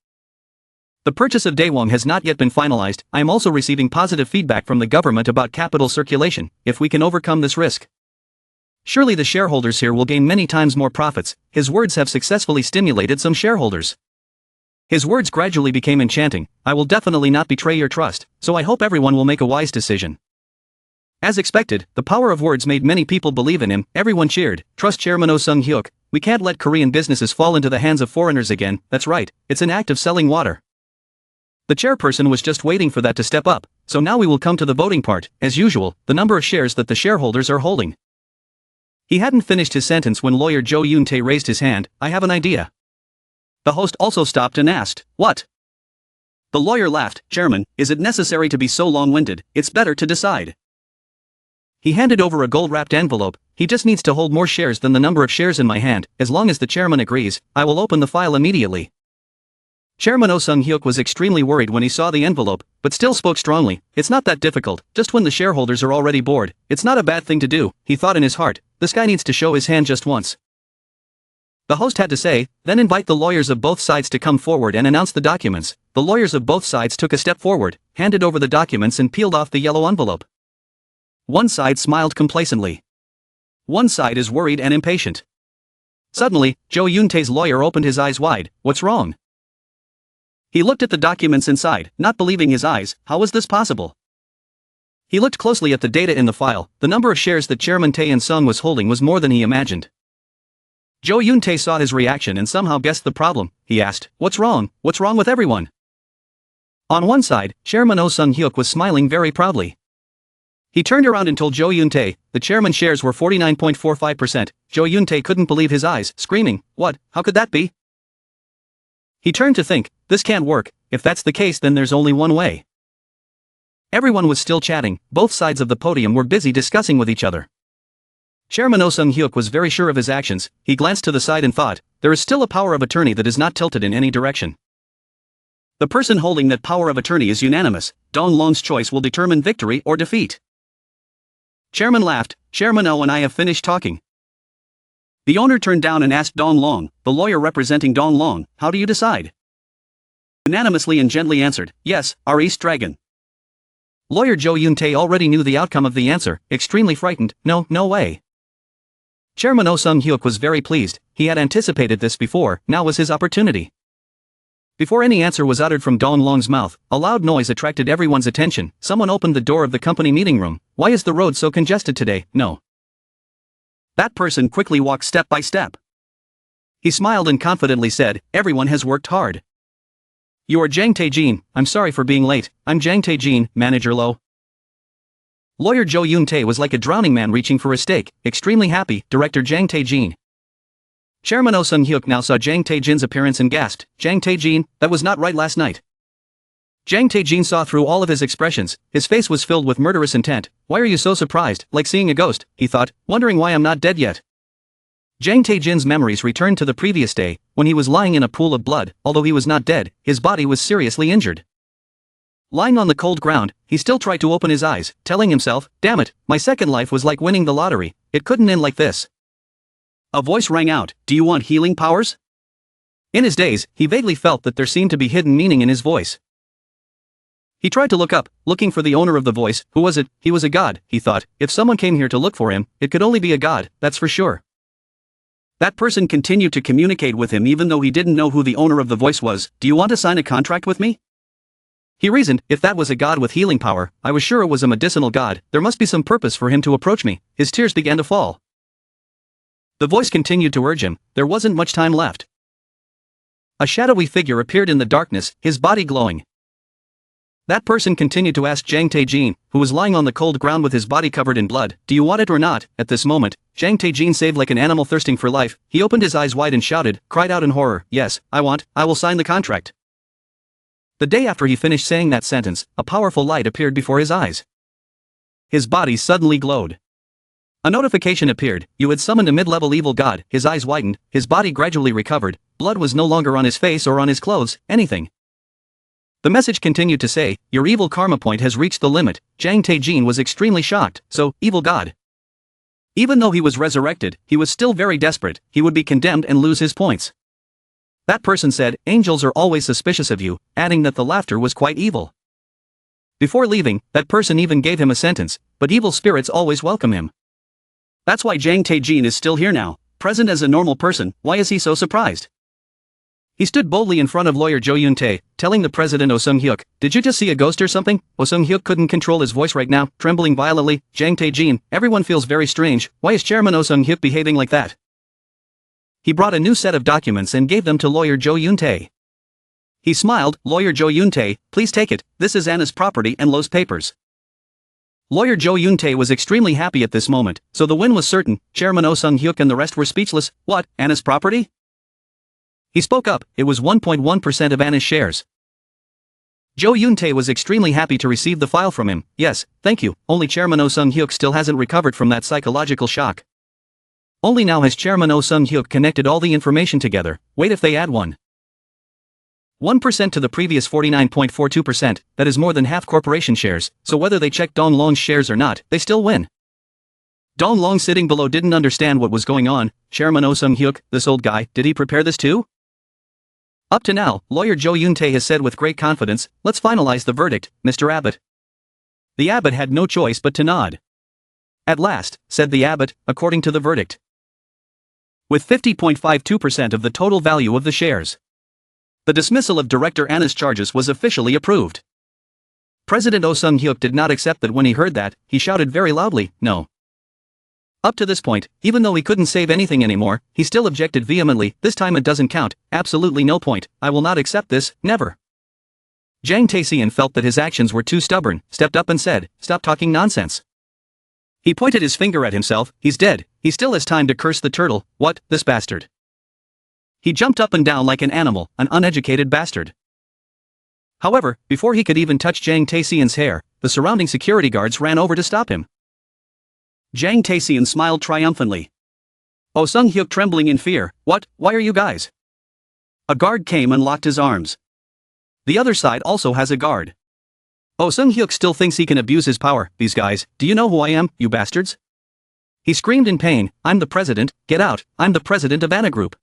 The purchase of Daewon has not yet been finalized. I am also receiving positive feedback from the government about capital circulation, if we can overcome this risk. Surely the shareholders here will gain many times more profits." His words have successfully stimulated some shareholders. His words gradually became enchanting. "I will definitely not betray your trust, so I hope everyone will make a wise decision." As expected, the power of words made many people believe in him. Everyone cheered. "Trust Chairman Oh Sung-hyuk. We can't let Korean businesses fall into the hands of foreigners again." That's right, it's an act of selling water. The chairperson was just waiting for that to step up, so now we will come to the voting part. As usual, the number of shares that the shareholders are holding. He hadn't finished his sentence when lawyer Jo Yoon-tae raised his hand. "I have an idea." The host also stopped and asked, "What?" The lawyer laughed. "Chairman, is it necessary to be so long-winded? It's better to decide." He handed over a gold-wrapped envelope. "He just needs to hold more shares than the number of shares in my hand. As long as the chairman agrees, I will open the file immediately." Chairman Oh Sung-hyuk was extremely worried when he saw the envelope, but still spoke strongly. "It's not that difficult, just when the shareholders are already bored. It's not a bad thing to do," he thought in his heart. "This guy needs to show his hand just once." The host had to say, "Then invite the lawyers of both sides to come forward and announce the documents." The lawyers of both sides took a step forward, handed over the documents and peeled off the yellow envelope. One side smiled complacently. One side is worried and impatient. Suddenly, Jo Yoon-tae's lawyer opened his eyes wide. "What's wrong?" He looked at the documents inside, not believing his eyes. How was this possible? He looked closely at the data in the file. The number of shares that Chairman Tae In-sung was holding was more than he imagined. Jo Yoon-tae saw his reaction and somehow guessed the problem. He asked, "What's wrong? What's wrong with everyone?" On one side, Chairman Oh Sung-hyuk was smiling very proudly. He turned around and told Jo Yoon-tae, the chairman's shares were 49.45%. Jo Yoon-tae couldn't believe his eyes, screaming, "What? How could that be?" He turned to think, this can't work. If that's the case, then there's only one way. Everyone was still chatting. Both sides of the podium were busy discussing with each other. Chairman Oh Sung-hyuk was very sure of his actions. He glanced to the side and thought, there is still a power of attorney that is not tilted in any direction. The person holding that power of attorney is unanimous. Dong Long's choice will determine victory or defeat. Chairman laughed. "Chairman Oh and I have finished talking." The owner turned down and asked Dong Long, the lawyer representing Dong Long, "How do you decide?" Unanimously and gently answered, "Yes, our East Dragon." Lawyer Jo Yoon-tae already knew the outcome of the answer, extremely frightened. No way. Chairman Oh Sung-hyuk was very pleased. He had anticipated this before. Now was his opportunity. Before any answer was uttered from Dong Long's mouth, a loud noise attracted everyone's attention. Someone opened the door of the company meeting room. "Why is the road so congested today?" "No." That person quickly walked step by step. He smiled and confidently said, "Everyone has worked hard." "You are Jang Tae-jin. I'm sorry for being late. I'm Jang Tae-jin, Manager Lo." Lawyer Jo Yoon-tae was like a drowning man reaching for a stake, extremely happy. "Director Jang Tae-jin." Chairman Oh Sung-hyuk now saw Jang Tae-jin's appearance and gasped, "Jang Tae-jin, that was not right last night." Jang Tae-jin saw through all of his expressions. His face was filled with murderous intent. "Why are you so surprised? Like seeing a ghost," he thought, "wondering why I'm not dead yet." Jang Tae-jin's memories returned to the previous day, when he was lying in a pool of blood. Although he was not dead, his body was seriously injured. Lying on the cold ground, he still tried to open his eyes, telling himself, "Damn it, my second life was like winning the lottery. It couldn't end like this." A voice rang out, "Do you want healing powers?" In his daze, he vaguely felt that there seemed to be hidden meaning in his voice. He tried to look up, looking for the owner of the voice. Who was it? He was a god, he thought. If someone came here to look for him, it could only be a god, that's for sure. That person continued to communicate with him even though he didn't know who the owner of the voice was. "Do you want to sign a contract with me?" He reasoned, if that was a god with healing power, I was sure it was a medicinal god. There must be some purpose for him to approach me. His tears began to fall. The voice continued to urge him, there wasn't much time left. A shadowy figure appeared in the darkness, his body glowing. That person continued to ask Jang Tae-jin, who was lying on the cold ground with his body covered in blood, do you want it or not? At this moment, Jang Tae-jin saved like an animal thirsting for life. He opened his eyes wide and shouted, cried out in horror, yes, I will sign the contract. The day after he finished saying that sentence, a powerful light appeared before his eyes. His body suddenly glowed. A notification appeared, you had summoned a mid-level evil god. His eyes widened, his body gradually recovered, blood was no longer on his face or on his clothes, anything. The message continued to say, your evil karma point has reached the limit. Jang Tae-jin was extremely shocked, so, evil god. Even though he was resurrected, he was still very desperate, he would be condemned and lose his points. That person said, angels are always suspicious of you, adding that the laughter was quite evil. Before leaving, that person even gave him a sentence, but evil spirits always welcome him. That's why Jang Tae-jin is still here now, present as a normal person. Why is he so surprised? He stood boldly in front of lawyer Jo Yoon-tae, telling the president Oh Sung-hyuk, did you just see a ghost or something? Oh Sung-hyuk couldn't control his voice right now, trembling violently. Jang Tae-jin, everyone feels very strange, why is Chairman Oh Sung-hyuk behaving like that? He brought a new set of documents and gave them to lawyer Jo Yoon-tae. He smiled, lawyer Jo Yoon-tae, please take it, this is Anna's property and Lo's papers. Lawyer Jo Yoon-tae was extremely happy at this moment, so the win was certain. Chairman Oh Sung-hyuk and the rest were speechless. What, Anna's property? He spoke up, it was 1.1% of Anna's shares. Jo Yoon-tae was extremely happy to receive the file from him. Yes, thank you, only Chairman Oh Sung-hyuk still hasn't recovered from that psychological shock. Only now has Chairman Oh Sung-hyuk connected all the information together. Wait if they add 1% to the previous 49.42%, that is more than half corporation shares, so whether they check Dong Long's shares or not, they still win. Dong Long sitting below didn't understand what was going on. Chairman Oh Sung-hyuk, this old guy, did he prepare this too? Up to now, lawyer Jo Yoon-tae has said with great confidence, let's finalize the verdict, Mr. Abbott. The Abbott had no choice but to nod. At last, said the Abbott, according to the verdict. With 50.52% of the total value of the shares. The dismissal of Director Anna's charges was officially approved. President Oh Sung-hyuk did not accept that. When he heard that, he shouted very loudly, no. Up to this point, even though he couldn't save anything anymore, he still objected vehemently, this time it doesn't count, absolutely no point, I will not accept this, never. Jang Tae-seon felt that his actions were too stubborn, stepped up and said, stop talking nonsense. He pointed his finger at himself, he's dead, he still has time to curse the turtle, what, this bastard. He jumped up and down like an animal, an uneducated bastard. However, before he could even touch Jang Tae-seon's hair, the surrounding security guards ran over to stop him. Jang Tae-seon smiled triumphantly. Oh Sung-hyuk trembling in fear, what, why are you guys? A guard came and locked his arms. The other side also has a guard. Oh Sung-hyuk still thinks he can abuse his power, these guys, do you know who I am, you bastards? He screamed in pain, I'm the president, get out, I'm the president of Anna Group.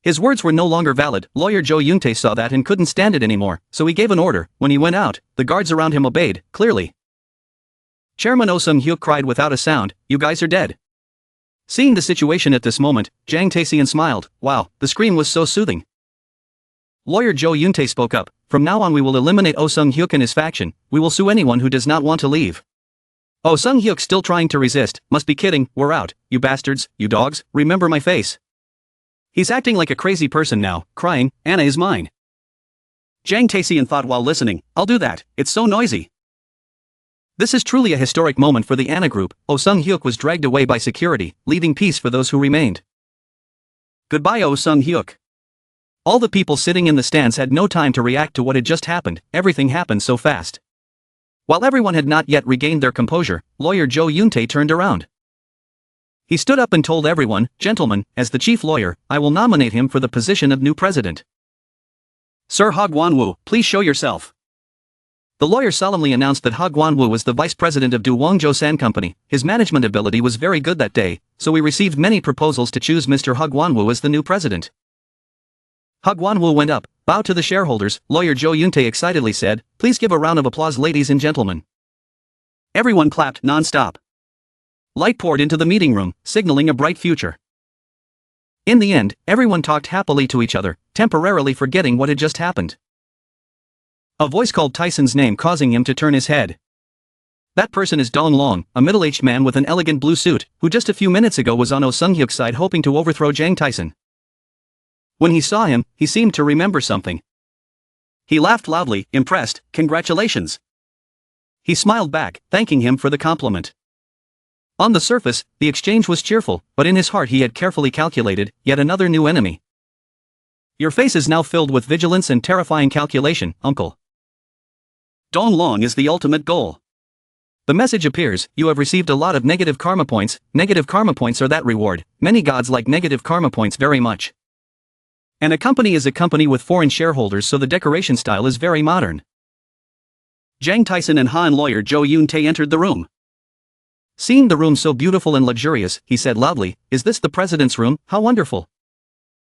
His words were no longer valid. Lawyer Jo Yoon-tae saw that and couldn't stand it anymore, so he gave an order. When he went out, the guards around him obeyed, clearly. Chairman Oh Sung-hyuk cried without a sound, you guys are dead. Seeing the situation at this moment, Jang Tae-seon smiled, wow, the scream was so soothing. Lawyer Jo Yoon-tae spoke up, from now on we will eliminate Oh Sung-hyuk and his faction, we will sue anyone who does not want to leave. Oh Sung-hyuk still trying to resist, must be kidding, we're out, you bastards, you dogs, remember my face. He's acting like a crazy person now, crying, Anna is mine. Jang Tae-seon thought while listening, I'll do that, it's so noisy. This is truly a historic moment for the Anna Group. Oh Sung-hyuk was dragged away by security, leaving peace for those who remained. Goodbye Oh Sung-hyuk. All the people sitting in the stands had no time to react to what had just happened, everything happened so fast. While everyone had not yet regained their composure, lawyer Jo Yoon-tae turned around. He stood up and told everyone, gentlemen, as the chief lawyer, I will nominate him for the position of new president. Sir Ha Gwon-woo, please show yourself. The lawyer solemnly announced that Ha Gwon-woo was the vice president of Do Wong-jo-san Company. His management ability was very good that day, so we received many proposals to choose Mr. Ha Gwon-woo as the new president. Ha Gwon-woo went up, bowed to the shareholders. Lawyer Jo Yoon-tae excitedly said, please give a round of applause ladies and gentlemen. Everyone clapped non-stop. Light poured into the meeting room, signaling a bright future. In the end, everyone talked happily to each other, temporarily forgetting what had just happened. A voice called Tyson's name, causing him to turn his head. That person is Dong Long, a middle-aged man with an elegant blue suit, who just a few minutes ago was on Oh Sung-hyuk's side hoping to overthrow Jang Tyson. When he saw him, he seemed to remember something. He laughed loudly, impressed. "Congratulations." He smiled back, thanking him for the compliment. On the surface, the exchange was cheerful, but in his heart he had carefully calculated, yet another new enemy. "Your face is now filled with vigilance and terrifying calculation, uncle. Dong Long is the ultimate goal. The message appears, you have received a lot of negative karma points. Negative karma points are that reward. Many gods like negative karma points very much. And a company is a company with foreign shareholders, so the decoration style is very modern." Jang Tyson and Han lawyer Jo Yoon-tae entered the room. Seeing the room so beautiful and luxurious, he said loudly, "Is this the president's room? How wonderful."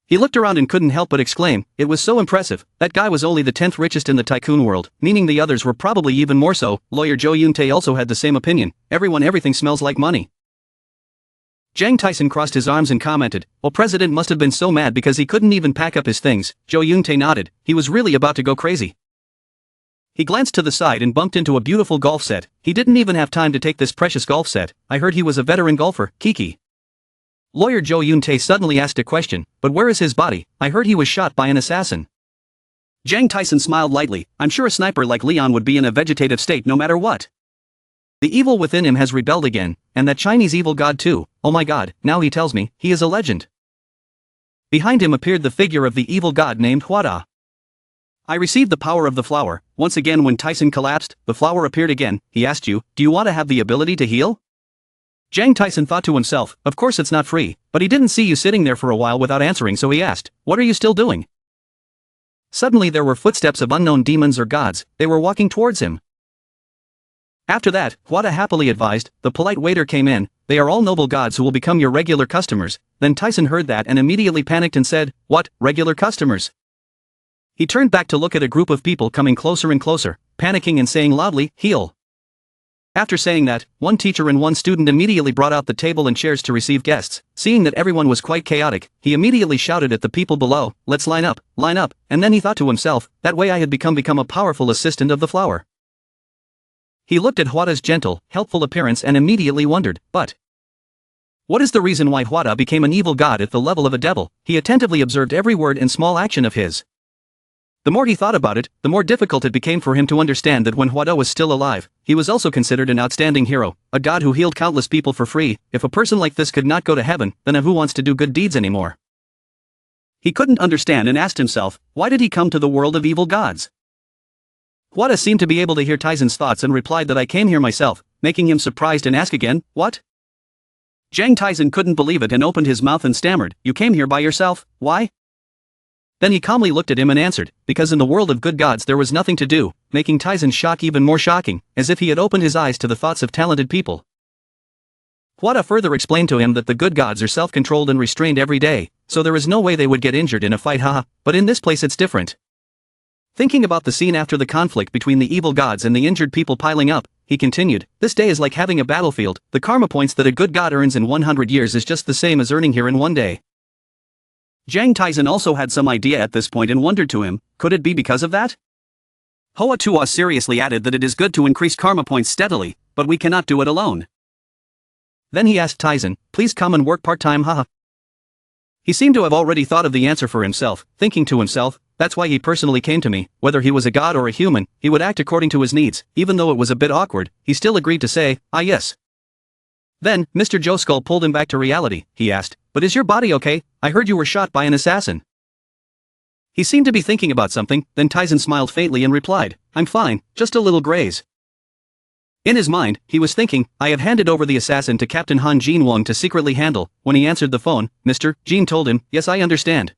He looked around and couldn't help but exclaim, it was so impressive. That guy was only the 10th richest in the tycoon world, meaning the others were probably even more so. Lawyer Jo Yoon-tae also had the same opinion. Everything smells like money. Jang Tyson crossed his arms and commented, "Well, president must have been so mad because he couldn't even pack up his things." Jo Yoon-tae nodded. He was really about to go crazy. He glanced to the side and bumped into a beautiful golf set. He didn't even have time to take this precious golf set. I heard he was a veteran golfer, Kiki. Lawyer Jo Yoon-tae suddenly asked a question, "But where is his body? I heard he was shot by an assassin." Jang Tyson smiled lightly. "I'm sure a sniper like Leon would be in a vegetative state no matter what. The evil within him has rebelled again, and that Chinese evil god too. Oh my god, now he tells me, he is a legend." Behind him appeared the figure of the evil god named Hwada. "I received the power of the flower." Once again when Tyson collapsed, the flower appeared again. He asked you, "Do you want to have the ability to heal?" Jang Tyson thought to himself, of course it's not free, but he didn't see you sitting there for a while without answering, so he asked, "What are you still doing?" Suddenly there were footsteps of unknown demons or gods. They were walking towards him. After that, Hwada happily advised, the polite waiter came in, "They are all noble gods who will become your regular customers." Then Tyson heard that and immediately panicked and said, "What, regular customers?" He turned back to look at a group of people coming closer and closer, panicking and saying loudly, "Heal." After saying that, one teacher and one student immediately brought out the table and chairs to receive guests. Seeing that everyone was quite chaotic, he immediately shouted at the people below, "Let's line up," and then he thought to himself, that way I had become a powerful assistant of the flower. He looked at Hwada's gentle, helpful appearance and immediately wondered, but what is the reason why Hwada became an evil god at the level of a devil? He attentively observed every word and small action of his. The more he thought about it, the more difficult it became for him to understand that when Hwada was still alive, he was also considered an outstanding hero, a god who healed countless people for free. If a person like this could not go to heaven, then who wants to do good deeds anymore? He couldn't understand and asked himself, why did he come to the world of evil gods? Hwada seemed to be able to hear Tyson's thoughts and replied that I came here myself, making him surprised and ask again, what? Jang Tyson couldn't believe it and opened his mouth and stammered, "You came here by yourself, why?" Then he calmly looked at him and answered, "Because in the world of good gods there was nothing to do," making Tyson's shock even more shocking, as if he had opened his eyes to the thoughts of talented people. Hwada further explained to him that the good gods are self-controlled and restrained every day, so there is no way they would get injured in a fight, haha, but in this place it's different. Thinking about the scene after the conflict between the evil gods and the injured people piling up, he continued, "This day is like having a battlefield. The karma points that a good god earns in 100 years is just the same as earning here in one day." Jang Tyson also had some idea at this point and wondered to him, could it be because of that? Hoa Tua seriously added that it is good to increase karma points steadily, but we cannot do it alone. Then he asked Tyson, "Please come and work part-time, haha." He seemed to have already thought of the answer for himself, thinking to himself, that's why he personally came to me. Whether he was a god or a human, he would act according to his needs. Even though it was a bit awkward, he still agreed to say, "Ah yes." Then, Mr. Joe Skull pulled him back to reality. He asked, "But is your body okay? I heard you were shot by an assassin." He seemed to be thinking about something, then Tyson smiled faintly and replied, "I'm fine, just a little graze." In his mind, he was thinking, I have handed over the assassin to Captain Han Jin Wong to secretly handle. When he answered the phone, Mr. Jin told him, "Yes, I understand."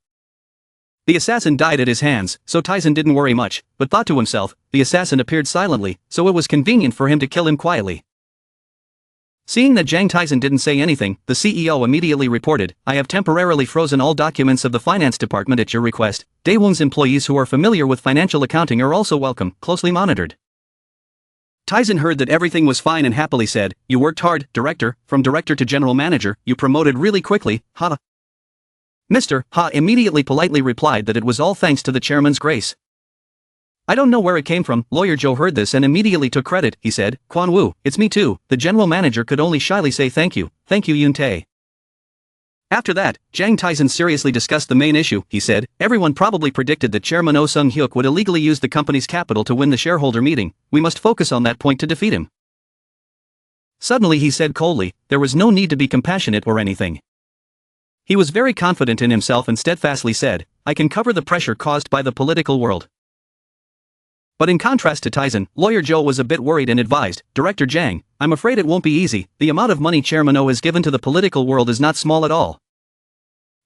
The assassin died at his hands, so Tyson didn't worry much, but thought to himself, the assassin appeared silently, so it was convenient for him to kill him quietly. Seeing that Jang Tyson didn't say anything, the CEO immediately reported, "I have temporarily frozen all documents of the finance department at your request. Daewon's employees who are familiar with financial accounting are also welcome, closely monitored." Tyson heard that everything was fine and happily said, "You worked hard, director, from director to general manager, you promoted really quickly, ha." Mr. Ha immediately politely replied that it was all thanks to the chairman's grace. I don't know where it came from. Lawyer Joe heard this and immediately took credit. He said, Quan Wu, it's me too. The general manager could only shyly say thank you Yun Tae. After that, Jang Taizan seriously discussed the main issue. He said, everyone probably predicted that Chairman Oh Sung-hyuk would illegally use the company's capital to win the shareholder meeting. We must focus on that point to defeat him. Suddenly he said coldly, there was no need to be compassionate or anything. He was very confident in himself and steadfastly said, I can cover the pressure caused by the political world. But in contrast to Taizan, Lawyer Joe was a bit worried and advised, Director Jang, I'm afraid it won't be easy. The amount of money Chairman Oh has given to the political world is not small at all.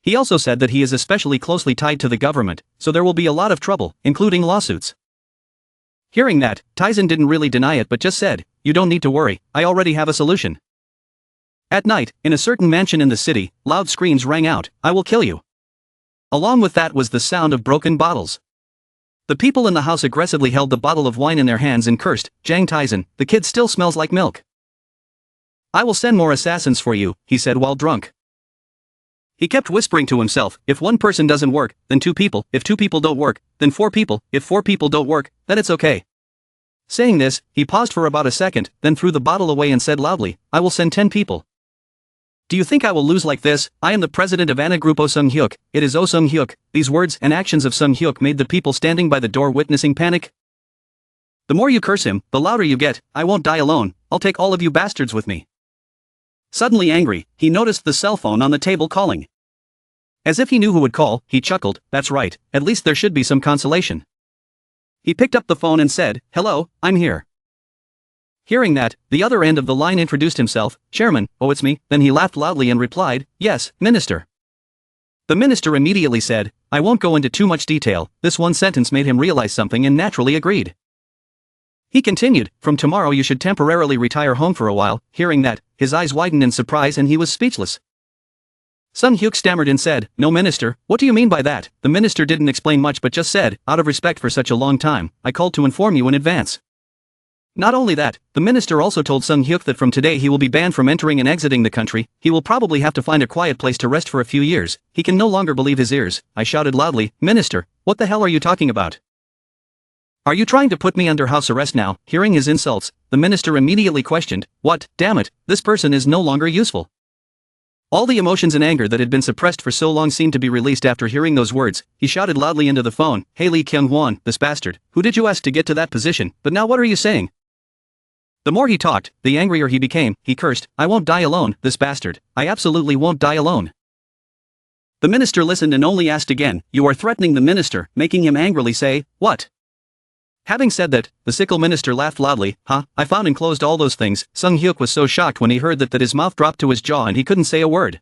He also said that he is especially closely tied to the government, so there will be a lot of trouble, including lawsuits. Hearing that, Taizan didn't really deny it but just said, you don't need to worry, I already have a solution. At night, in a certain mansion in the city, loud screams rang out, I will kill you. Along with that was the sound of broken bottles. The people in the house aggressively held the bottle of wine in their hands and cursed, Jang Taizan, the kid still smells like milk. I will send more assassins for you, he said while drunk. He kept whispering to himself, if one person doesn't work, then 2 people, if 2 people don't work, then 4 people, if 4 people don't work, then it's okay. Saying this, he paused for about a second, then threw the bottle away and said loudly, I will send 10 people. Do you think I will lose like this? I am the president of Anna Group Oh Sung-hyuk, it is Oh Sung-hyuk. These words and actions of Sung-hyuk made the people standing by the door witnessing panic. The more you curse him, the louder you get, I won't die alone, I'll take all of you bastards with me. Suddenly angry, he noticed the cell phone on the table calling. As if he knew who would call, he chuckled, that's right, at least there should be some consolation. He picked up the phone and said, hello, I'm here. Hearing that, the other end of the line introduced himself, Chairman, oh it's me, then he laughed loudly and replied, yes, Minister. The minister immediately said, I won't go into too much detail, this one sentence made him realize something and naturally agreed. He continued, from tomorrow you should temporarily retire home for a while. Hearing that, his eyes widened in surprise and he was speechless. Sung-hyuk stammered and said, no minister, what do you mean by that? The minister didn't explain much but just said, out of respect for such a long time, I called to inform you in advance. Not only that, the minister also told Sung-hyuk that from today he will be banned from entering and exiting the country, he will probably have to find a quiet place to rest for a few years. He can no longer believe his ears. I shouted loudly, Minister, what the hell are you talking about? Are you trying to put me under house arrest now? Hearing his insults, the minister immediately questioned, what, damn it, this person is no longer useful. All the emotions and anger that had been suppressed for so long seemed to be released after hearing those words. He shouted loudly into the phone, hey Lee Kyung-hwan, this bastard, who did you ask to get to that position, but now what are you saying? The more he talked, the angrier he became. He cursed, I won't die alone, this bastard, I absolutely won't die alone. The minister listened and only asked again, you are threatening the minister, making him angrily say, what? Having said that, the sickle minister laughed loudly, I found and closed all those things. Sung-hyuk was so shocked when he heard that his mouth dropped to his jaw and he couldn't say a word.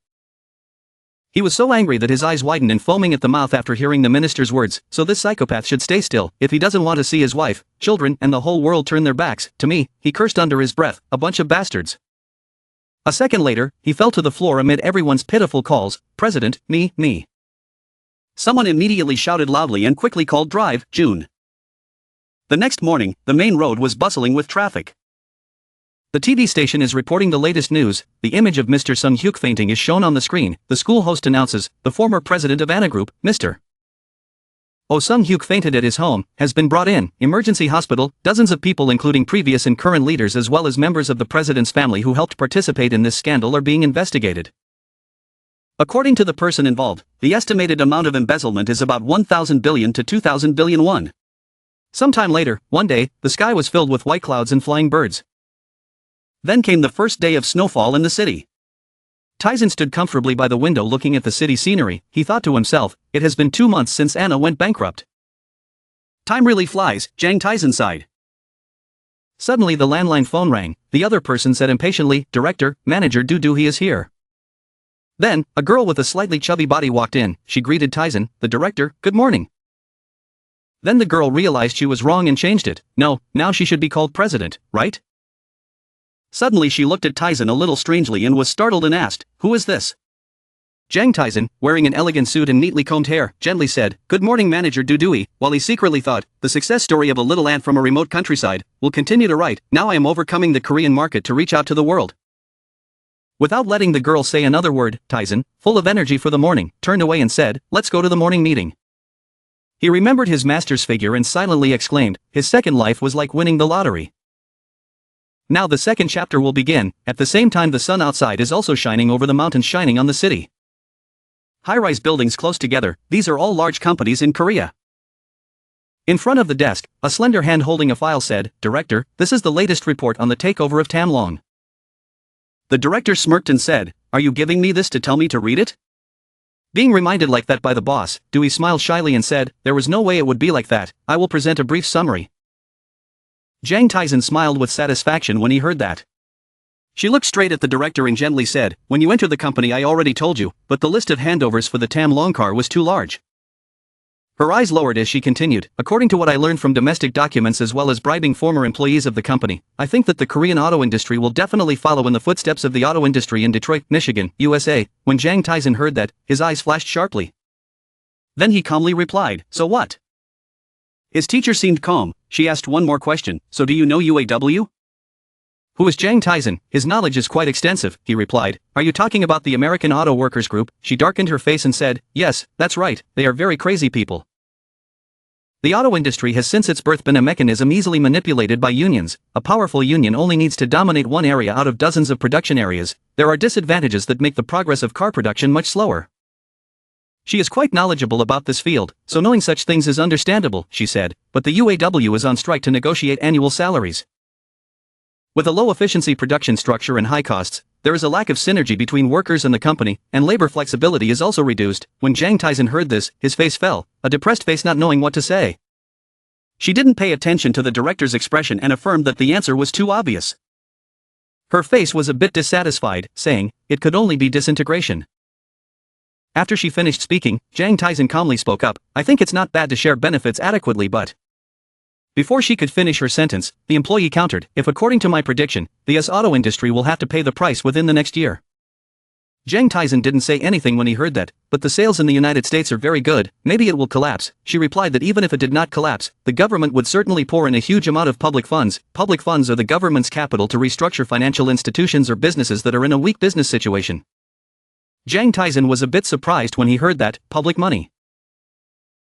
He was so angry that his eyes widened and foaming at the mouth after hearing the minister's words, so this psychopath should stay still, if he doesn't want to see his wife, children and the whole world turn their backs to me, he cursed under his breath, a bunch of bastards. A second later, he fell to the floor amid everyone's pitiful calls, President, me. Someone immediately shouted loudly and quickly called Drive, June. The next morning, the main road was bustling with traffic. The TV station is reporting the latest news. The image of Mr. Sung-hyuk fainting is shown on the screen. The school host announces, the former president of Anna Group, Mr. Oh Sung-hyuk fainted at his home, has been brought in, emergency hospital. Dozens of people including previous and current leaders as well as members of the president's family who helped participate in this scandal are being investigated. According to the person involved, the estimated amount of embezzlement is about 1,000 billion to 2,000 billion won. Sometime later, one day, the sky was filled with white clouds and flying birds. Then came the first day of snowfall in the city. Taizan stood comfortably by the window looking at the city scenery. He thought to himself, it has been 2 months since Anna went bankrupt. Time really flies, Jang Taizan sighed. Suddenly the landline phone rang. The other person said impatiently, Director, Manager Dudu he is here. Then, a girl with a slightly chubby body walked in. She greeted Taizan, the director, good morning. Then the girl realized she was wrong and changed it. No, now she should be called President, right? Suddenly she looked at Taizan a little strangely and was startled and asked, who is this? Jang Taizan, wearing an elegant suit and neatly combed hair, gently said, good morning Manager Dudui, while he secretly thought, the success story of a little ant from a remote countryside, will continue to write, now I am overcoming the Korean market to reach out to the world. Without letting the girl say another word, Taizan, full of energy for the morning, turned away and said, let's go to the morning meeting. He remembered his master's figure and silently exclaimed, his second life was like winning the lottery. Now the second chapter will begin. At the same time the sun outside is also shining over the mountains, shining on the city. High-rise buildings close together, these are all large companies in Korea. In front of the desk, a slender hand holding a file said, "Director, this is the latest report on the takeover of Tamlong." The director smirked and said, "Are you giving me this to tell me to read it?" Being reminded like that by the boss, Dewey smiled shyly and said, "There was no way it would be like that. I will present a brief summary." Jang Taizan smiled with satisfaction when he heard that. She looked straight at the director and gently said, "When you enter the company I already told you, but the list of handovers for the Tamlong car was too large." Her eyes lowered as she continued, "According to what I learned from domestic documents as well as bribing former employees of the company, I think that the Korean auto industry will definitely follow in the footsteps of the auto industry in Detroit, Michigan, USA." When Jang Taizan heard that, his eyes flashed sharply. Then he calmly replied, "So what?" His teacher seemed calm. She asked one more question, "So do you know UAW?" Who is Jang Taizan? His knowledge is quite extensive, he replied. "Are you talking about the American Auto Workers Group?" She darkened her face and said, "Yes, that's right, they are very crazy people." The auto industry has since its birth been a mechanism easily manipulated by unions. A powerful union only needs to dominate one area out of dozens of production areas. There are disadvantages that make the progress of car production much slower. She is quite knowledgeable about this field, so knowing such things is understandable, she said, but the UAW is on strike to negotiate annual salaries. With a low-efficiency production structure and high costs, there is a lack of synergy between workers and the company, and labor flexibility is also reduced. When Jang Taizan heard this, his face fell, a depressed face not knowing what to say. She didn't pay attention to the director's expression and affirmed that the answer was too obvious. Her face was a bit dissatisfied, saying, "It could only be disintegration." After she finished speaking, Jang Taizan calmly spoke up, "I think it's not bad to share benefits adequately but..." Before she could finish her sentence, the employee countered, "If according to my prediction, the US auto industry will have to pay the price within the next year." Jang Taizan didn't say anything when he heard that, "But the sales in the United States are very good, maybe it will collapse." She replied that even if it did not collapse, the government would certainly pour in a huge amount of public funds. Public funds are the government's capital to restructure financial institutions or businesses that are in a weak business situation. Jang Taizan was a bit surprised when he heard that, public money.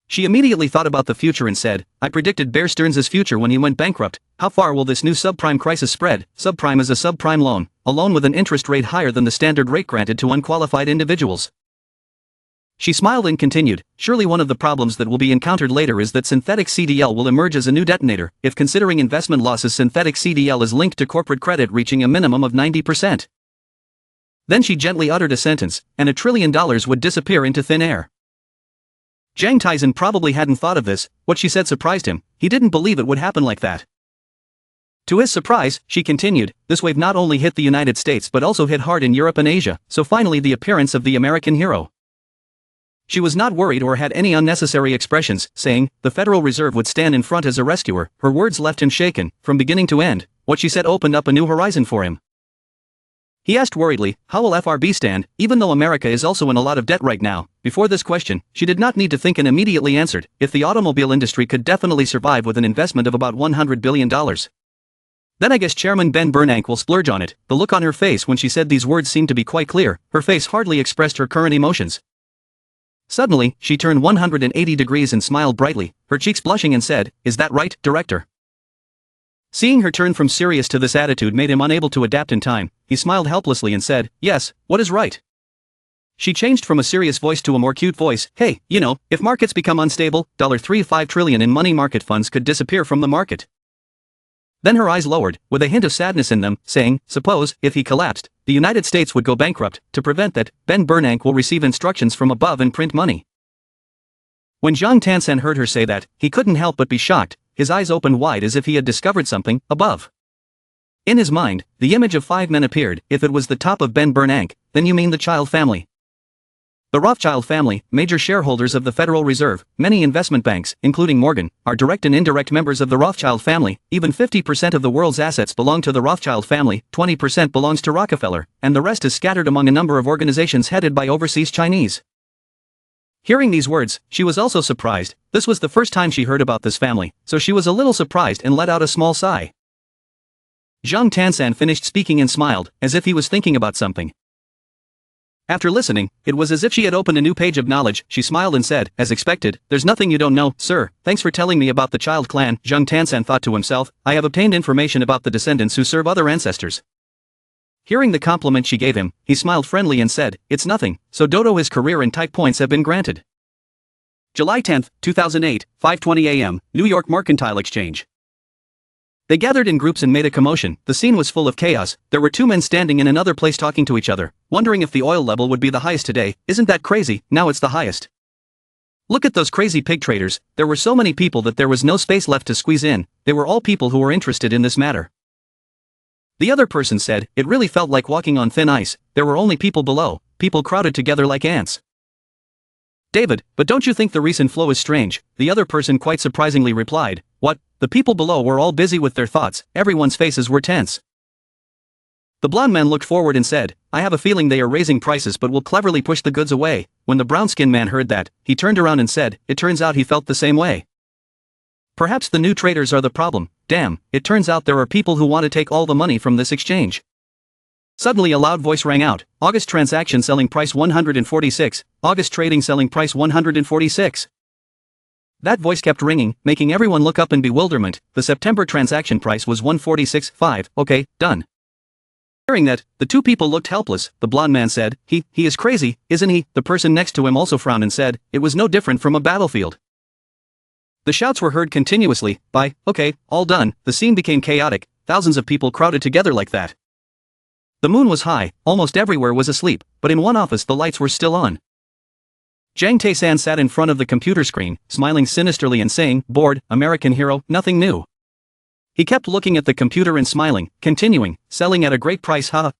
She immediately thought about the future and said, "I predicted Bear Stearns' future when he went bankrupt. How far will this new subprime crisis spread?" Subprime is a subprime loan, a loan with an interest rate higher than the standard rate granted to unqualified individuals. She smiled and continued, "Surely one of the problems that will be encountered later is that synthetic CDL will emerge as a new detonator. If considering investment losses, synthetic CDL is linked to corporate credit reaching a minimum of 90%. Then she gently uttered a sentence, and $1 trillion would disappear into thin air. Jang Taizan probably hadn't thought of this. What she said surprised him. He didn't believe it would happen like that. To his surprise, she continued, "This wave not only hit the United States but also hit hard in Europe and Asia, so finally the appearance of the American hero." She was not worried or had any unnecessary expressions, saying, "The Federal Reserve would stand in front as a rescuer." Her words left him shaken. From beginning to end, what she said opened up a new horizon for him. He asked worriedly, "How will FRB stand, even though America is also in a lot of debt right now?" Before this question, she did not need to think and immediately answered, "If the automobile industry could definitely survive with an investment of about $100 billion. Then I guess Chairman Ben Bernanke will splurge on it." The look on her face when she said these words seemed to be quite clear. Her face hardly expressed her current emotions. Suddenly, she turned 180 degrees and smiled brightly, her cheeks blushing and said, "Is that right, Director?" Seeing her turn from serious to this attitude made him unable to adapt in time. He smiled helplessly and said, "Yes, what is right?" She changed from a serious voice to a more cute voice, "Hey, you know, if markets become unstable, $3.5 trillion in money market funds could disappear from the market." Then her eyes lowered, with a hint of sadness in them, saying, "Suppose, if he collapsed, the United States would go bankrupt. To prevent that, Ben Bernanke will receive instructions from above and print money." When Jang Taizan heard her say that, he couldn't help but be shocked. His eyes opened wide as if he had discovered something, above. In his mind, the image of 5 men appeared. If it was the top of Ben Bernanke, then you mean the Child family. The Rothschild family, major shareholders of the Federal Reserve, many investment banks, including Morgan, are direct and indirect members of the Rothschild family. Even 50% of the world's assets belong to the Rothschild family, 20% belongs to Rockefeller, and the rest is scattered among a number of organizations headed by overseas Chinese. Hearing these words, she was also surprised. This was the first time she heard about this family, so she was a little surprised and let out a small sigh. Jang Taizan finished speaking and smiled, as if he was thinking about something. After listening, it was as if she had opened a new page of knowledge. She smiled and said, as expected, "There's nothing you don't know, sir. Thanks for telling me about the child clan." Zhang Tansan thought to himself, "I have obtained information about the descendants who serve other ancestors." Hearing the compliment she gave him, he smiled friendly and said, "It's nothing, so Dodo his career and type points have been granted." July 10, 2008, 5:20 a.m., New York Mercantile Exchange. They gathered in groups and made a commotion. The scene was full of chaos. There were two men standing in another place talking to each other, wondering if the oil level would be the highest today. "Isn't that crazy? Now it's the highest. Look at those crazy pig traders." There were so many people that there was no space left to squeeze in. They were all people who were interested in this matter. The other person said, "It really felt like walking on thin ice. There were only people below, people crowded together like ants." "David, but don't you think the recent flow is strange?" The other person quite surprisingly replied. "What?" The people below were all busy with their thoughts. Everyone's faces were tense. The blond man looked forward and said, "I have a feeling they are raising prices but will cleverly push the goods away." When the brown-skinned man heard that, he turned around and said, "It turns out he felt the same way. Perhaps the new traders are the problem. Damn, it turns out there are people who want to take all the money from this exchange." Suddenly a loud voice rang out, "August transaction selling price 146, August trading selling price 146. That voice kept ringing, making everyone look up in bewilderment. The September transaction price was 146.5, okay, done. Hearing that, the two people looked helpless. The blond man said, he is crazy, isn't he?" The person next to him also frowned and said, "It was no different from a battlefield." The shouts were heard continuously, okay, all done." The scene became chaotic, thousands of people crowded together like that. The moon was high, almost everywhere was asleep, but in one office the lights were still on. Jang Tae-san sat in front of the computer screen, smiling sinisterly and saying, "Bored, American hero, nothing new." He kept looking at the computer and smiling, continuing, "Selling at a great price, haha.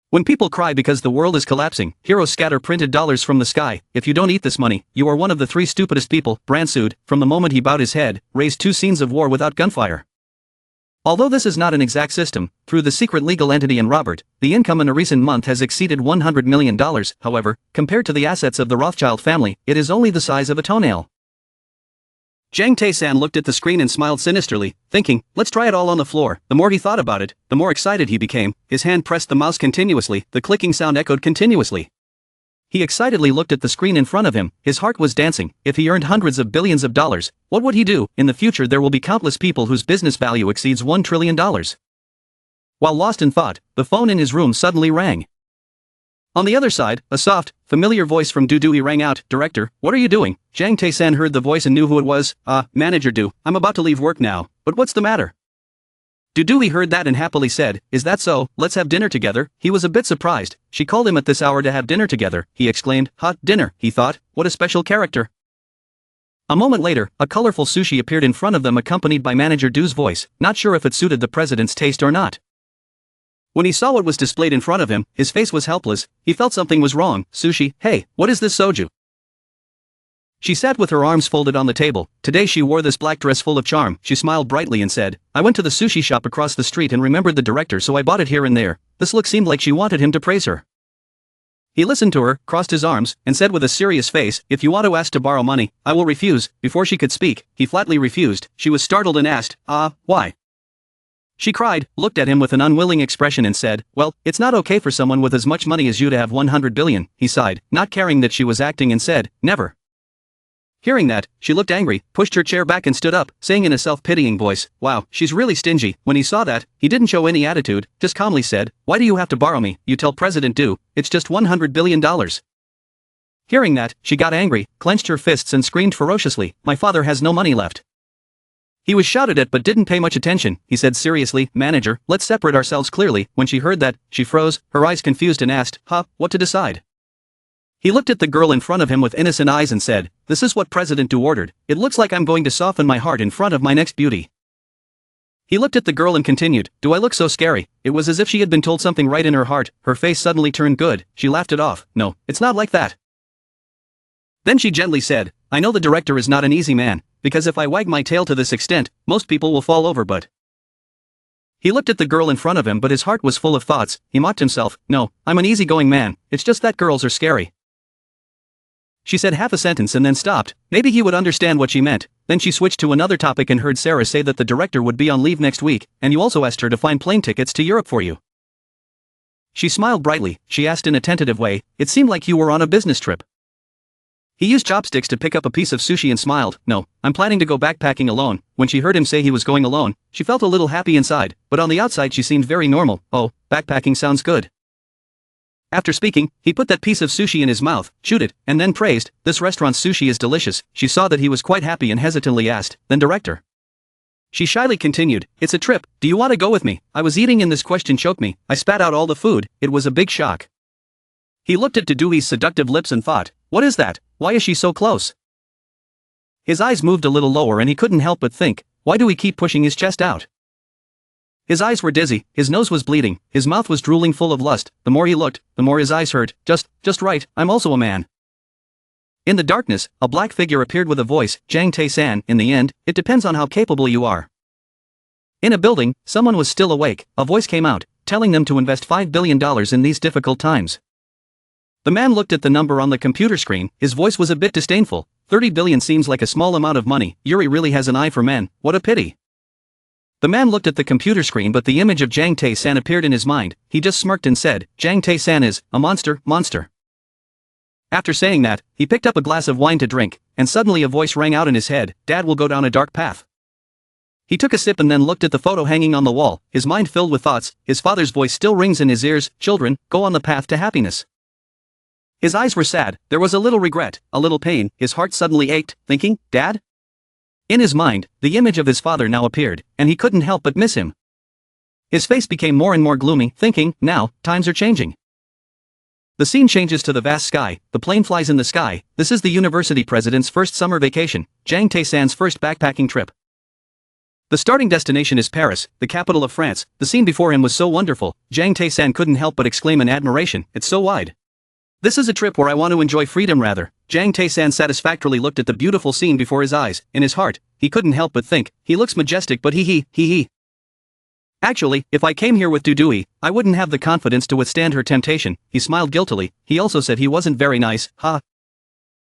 When people cry because the world is collapsing, heroes scatter printed dollars from the sky. If you don't eat this money, you are one of the three stupidest people." Brand sued, from the moment he bowed his head, raised two scenes of war without gunfire. Although this is not an exact system, through the secret legal entity and Robert, the income in a recent month has exceeded $100 million. However, compared to the assets of the Rothschild family, it is only the size of a toenail. Jang Tae-san looked at the screen and smiled sinisterly, thinking, "Let's try it all on the floor." The more he thought about it, the more excited he became. His hand pressed the mouse continuously, the clicking sound echoed continuously. He excitedly looked at the screen in front of him, his heart was dancing. If he earned hundreds of billions of dollars, what would he do? In the future there will be countless people whose business value exceeds $1 trillion. While lost in thought, the phone in his room suddenly rang. On the other side, a soft, familiar voice from Dudui rang out, "Director, what are you doing?" Jang Tae-san heard the voice and knew who it was. Manager Du, I'm about to leave work now, but what's the matter?" Dudui heard that and happily said, "Is that so? Let's have dinner together." He was a bit surprised. She called him at this hour to have dinner together. He exclaimed, "Hot dinner," he thought, "what a special character." A moment later, a colorful sushi appeared in front of them accompanied by Manager Du's voice, not sure if it suited the president's taste or not. When he saw what was displayed in front of him, his face was helpless. He felt something was wrong. "Sushi, hey, what is this soju?" She sat with her arms folded on the table. Today she wore this black dress full of charm. She smiled brightly and said, "I went to the sushi shop across the street and remembered the director, so I bought it here and there." This look seemed like she wanted him to praise her. He listened to her, crossed his arms, and said with a serious face, "If you want to ask to borrow money, I will refuse." Before she could speak, he flatly refused. She was startled and asked, Why?" She cried, looked at him with an unwilling expression and said, "Well, it's not okay for someone with as much money as you to have 100 billion, he sighed, not caring that she was acting and said, "Never." Hearing that, she looked angry, pushed her chair back and stood up, saying in a self-pitying voice, "Wow, she's really stingy." When he saw that, he didn't show any attitude, just calmly said, "Why do you have to borrow me? You tell President Du, it's just $100 billion. Hearing that, she got angry, clenched her fists and screamed ferociously, "My father has no money left." He was shouted at but didn't pay much attention. He said seriously, "Manager, let's separate ourselves clearly." When she heard that, she froze, her eyes confused and asked, what to decide?" He looked at the girl in front of him with innocent eyes and said, "This is what President Du ordered. It looks like I'm going to soften my heart in front of my next beauty." He looked at the girl and continued, "Do I look so scary?" It was as if she had been told something right in her heart. Her face suddenly turned good. She laughed it off. "No, it's not like that." Then she gently said, "I know the director is not an easy man, because if I wag my tail to this extent, most people will fall over but..." He looked at the girl in front of him but his heart was full of thoughts. He mocked himself, "No, I'm an easygoing man, it's just that girls are scary." She said half a sentence and then stopped. Maybe he would understand what she meant. Then she switched to another topic and heard Sarah say that the director would be on leave next week, and you also asked her to find plane tickets to Europe for you. She smiled brightly. She asked in a tentative way, "It seemed like you were on a business trip." He used chopsticks to pick up a piece of sushi and smiled. "No, I'm planning to go backpacking alone." When she heard him say he was going alone, she felt a little happy inside, but on the outside she seemed very normal. "Oh, backpacking sounds good." After speaking, he put that piece of sushi in his mouth, chewed it, and then praised, "This restaurant's sushi is delicious." She saw that he was quite happy and hesitantly asked, "Then director?" She shyly continued, "It's a trip, do you want to go with me?" I was eating and this question choked me. I spat out all the food. It was a big shock. He looked at Dudui's seductive lips and thought, "What is that? Why is she so close?" His eyes moved a little lower and he couldn't help but think, why do we keep pushing his chest out? His eyes were dizzy, his nose was bleeding, his mouth was drooling full of lust. The more he looked, the more his eyes hurt. Just right, I'm also a man." In the darkness, a black figure appeared with a voice, "Jang Tae-san, in the end, it depends on how capable you are." In a building, someone was still awake. A voice came out, telling them to invest $5 billion in these difficult times. The man looked at the number on the computer screen. His voice was a bit disdainful. 30 billion seems like a small amount of money. Yuri really has an eye for men, what a pity. The man looked at the computer screen but the image of Jang Tae-san appeared in his mind. He just smirked and said, "Jang Tae-san is a monster. After saying that, he picked up a glass of wine to drink, and suddenly a voice rang out in his head, "Dad will go down a dark path." He took a sip and then looked at the photo hanging on the wall, his mind filled with thoughts. His father's voice still rings in his ears, "Children, go on the path to happiness." His eyes were sad, there was a little regret, a little pain. His heart suddenly ached, thinking, "Dad?" In his mind, the image of his father now appeared, and he couldn't help but miss him. His face became more and more gloomy, thinking, now, times are changing. The scene changes to the vast sky, the plane flies in the sky. This is the university president's first summer vacation, Jang Tae-san's first backpacking trip. The starting destination is Paris, the capital of France. The scene before him was so wonderful, Jang Tae-san couldn't help but exclaim in admiration, "It's so wide. This is a trip where I want to enjoy freedom rather." Jang Tae-san satisfactorily looked at the beautiful scene before his eyes. In his heart, he couldn't help but think, he looks majestic but he. Actually, if I came here with Dudui, I wouldn't have the confidence to withstand her temptation. He smiled guiltily. He also said he wasn't very nice. Ha,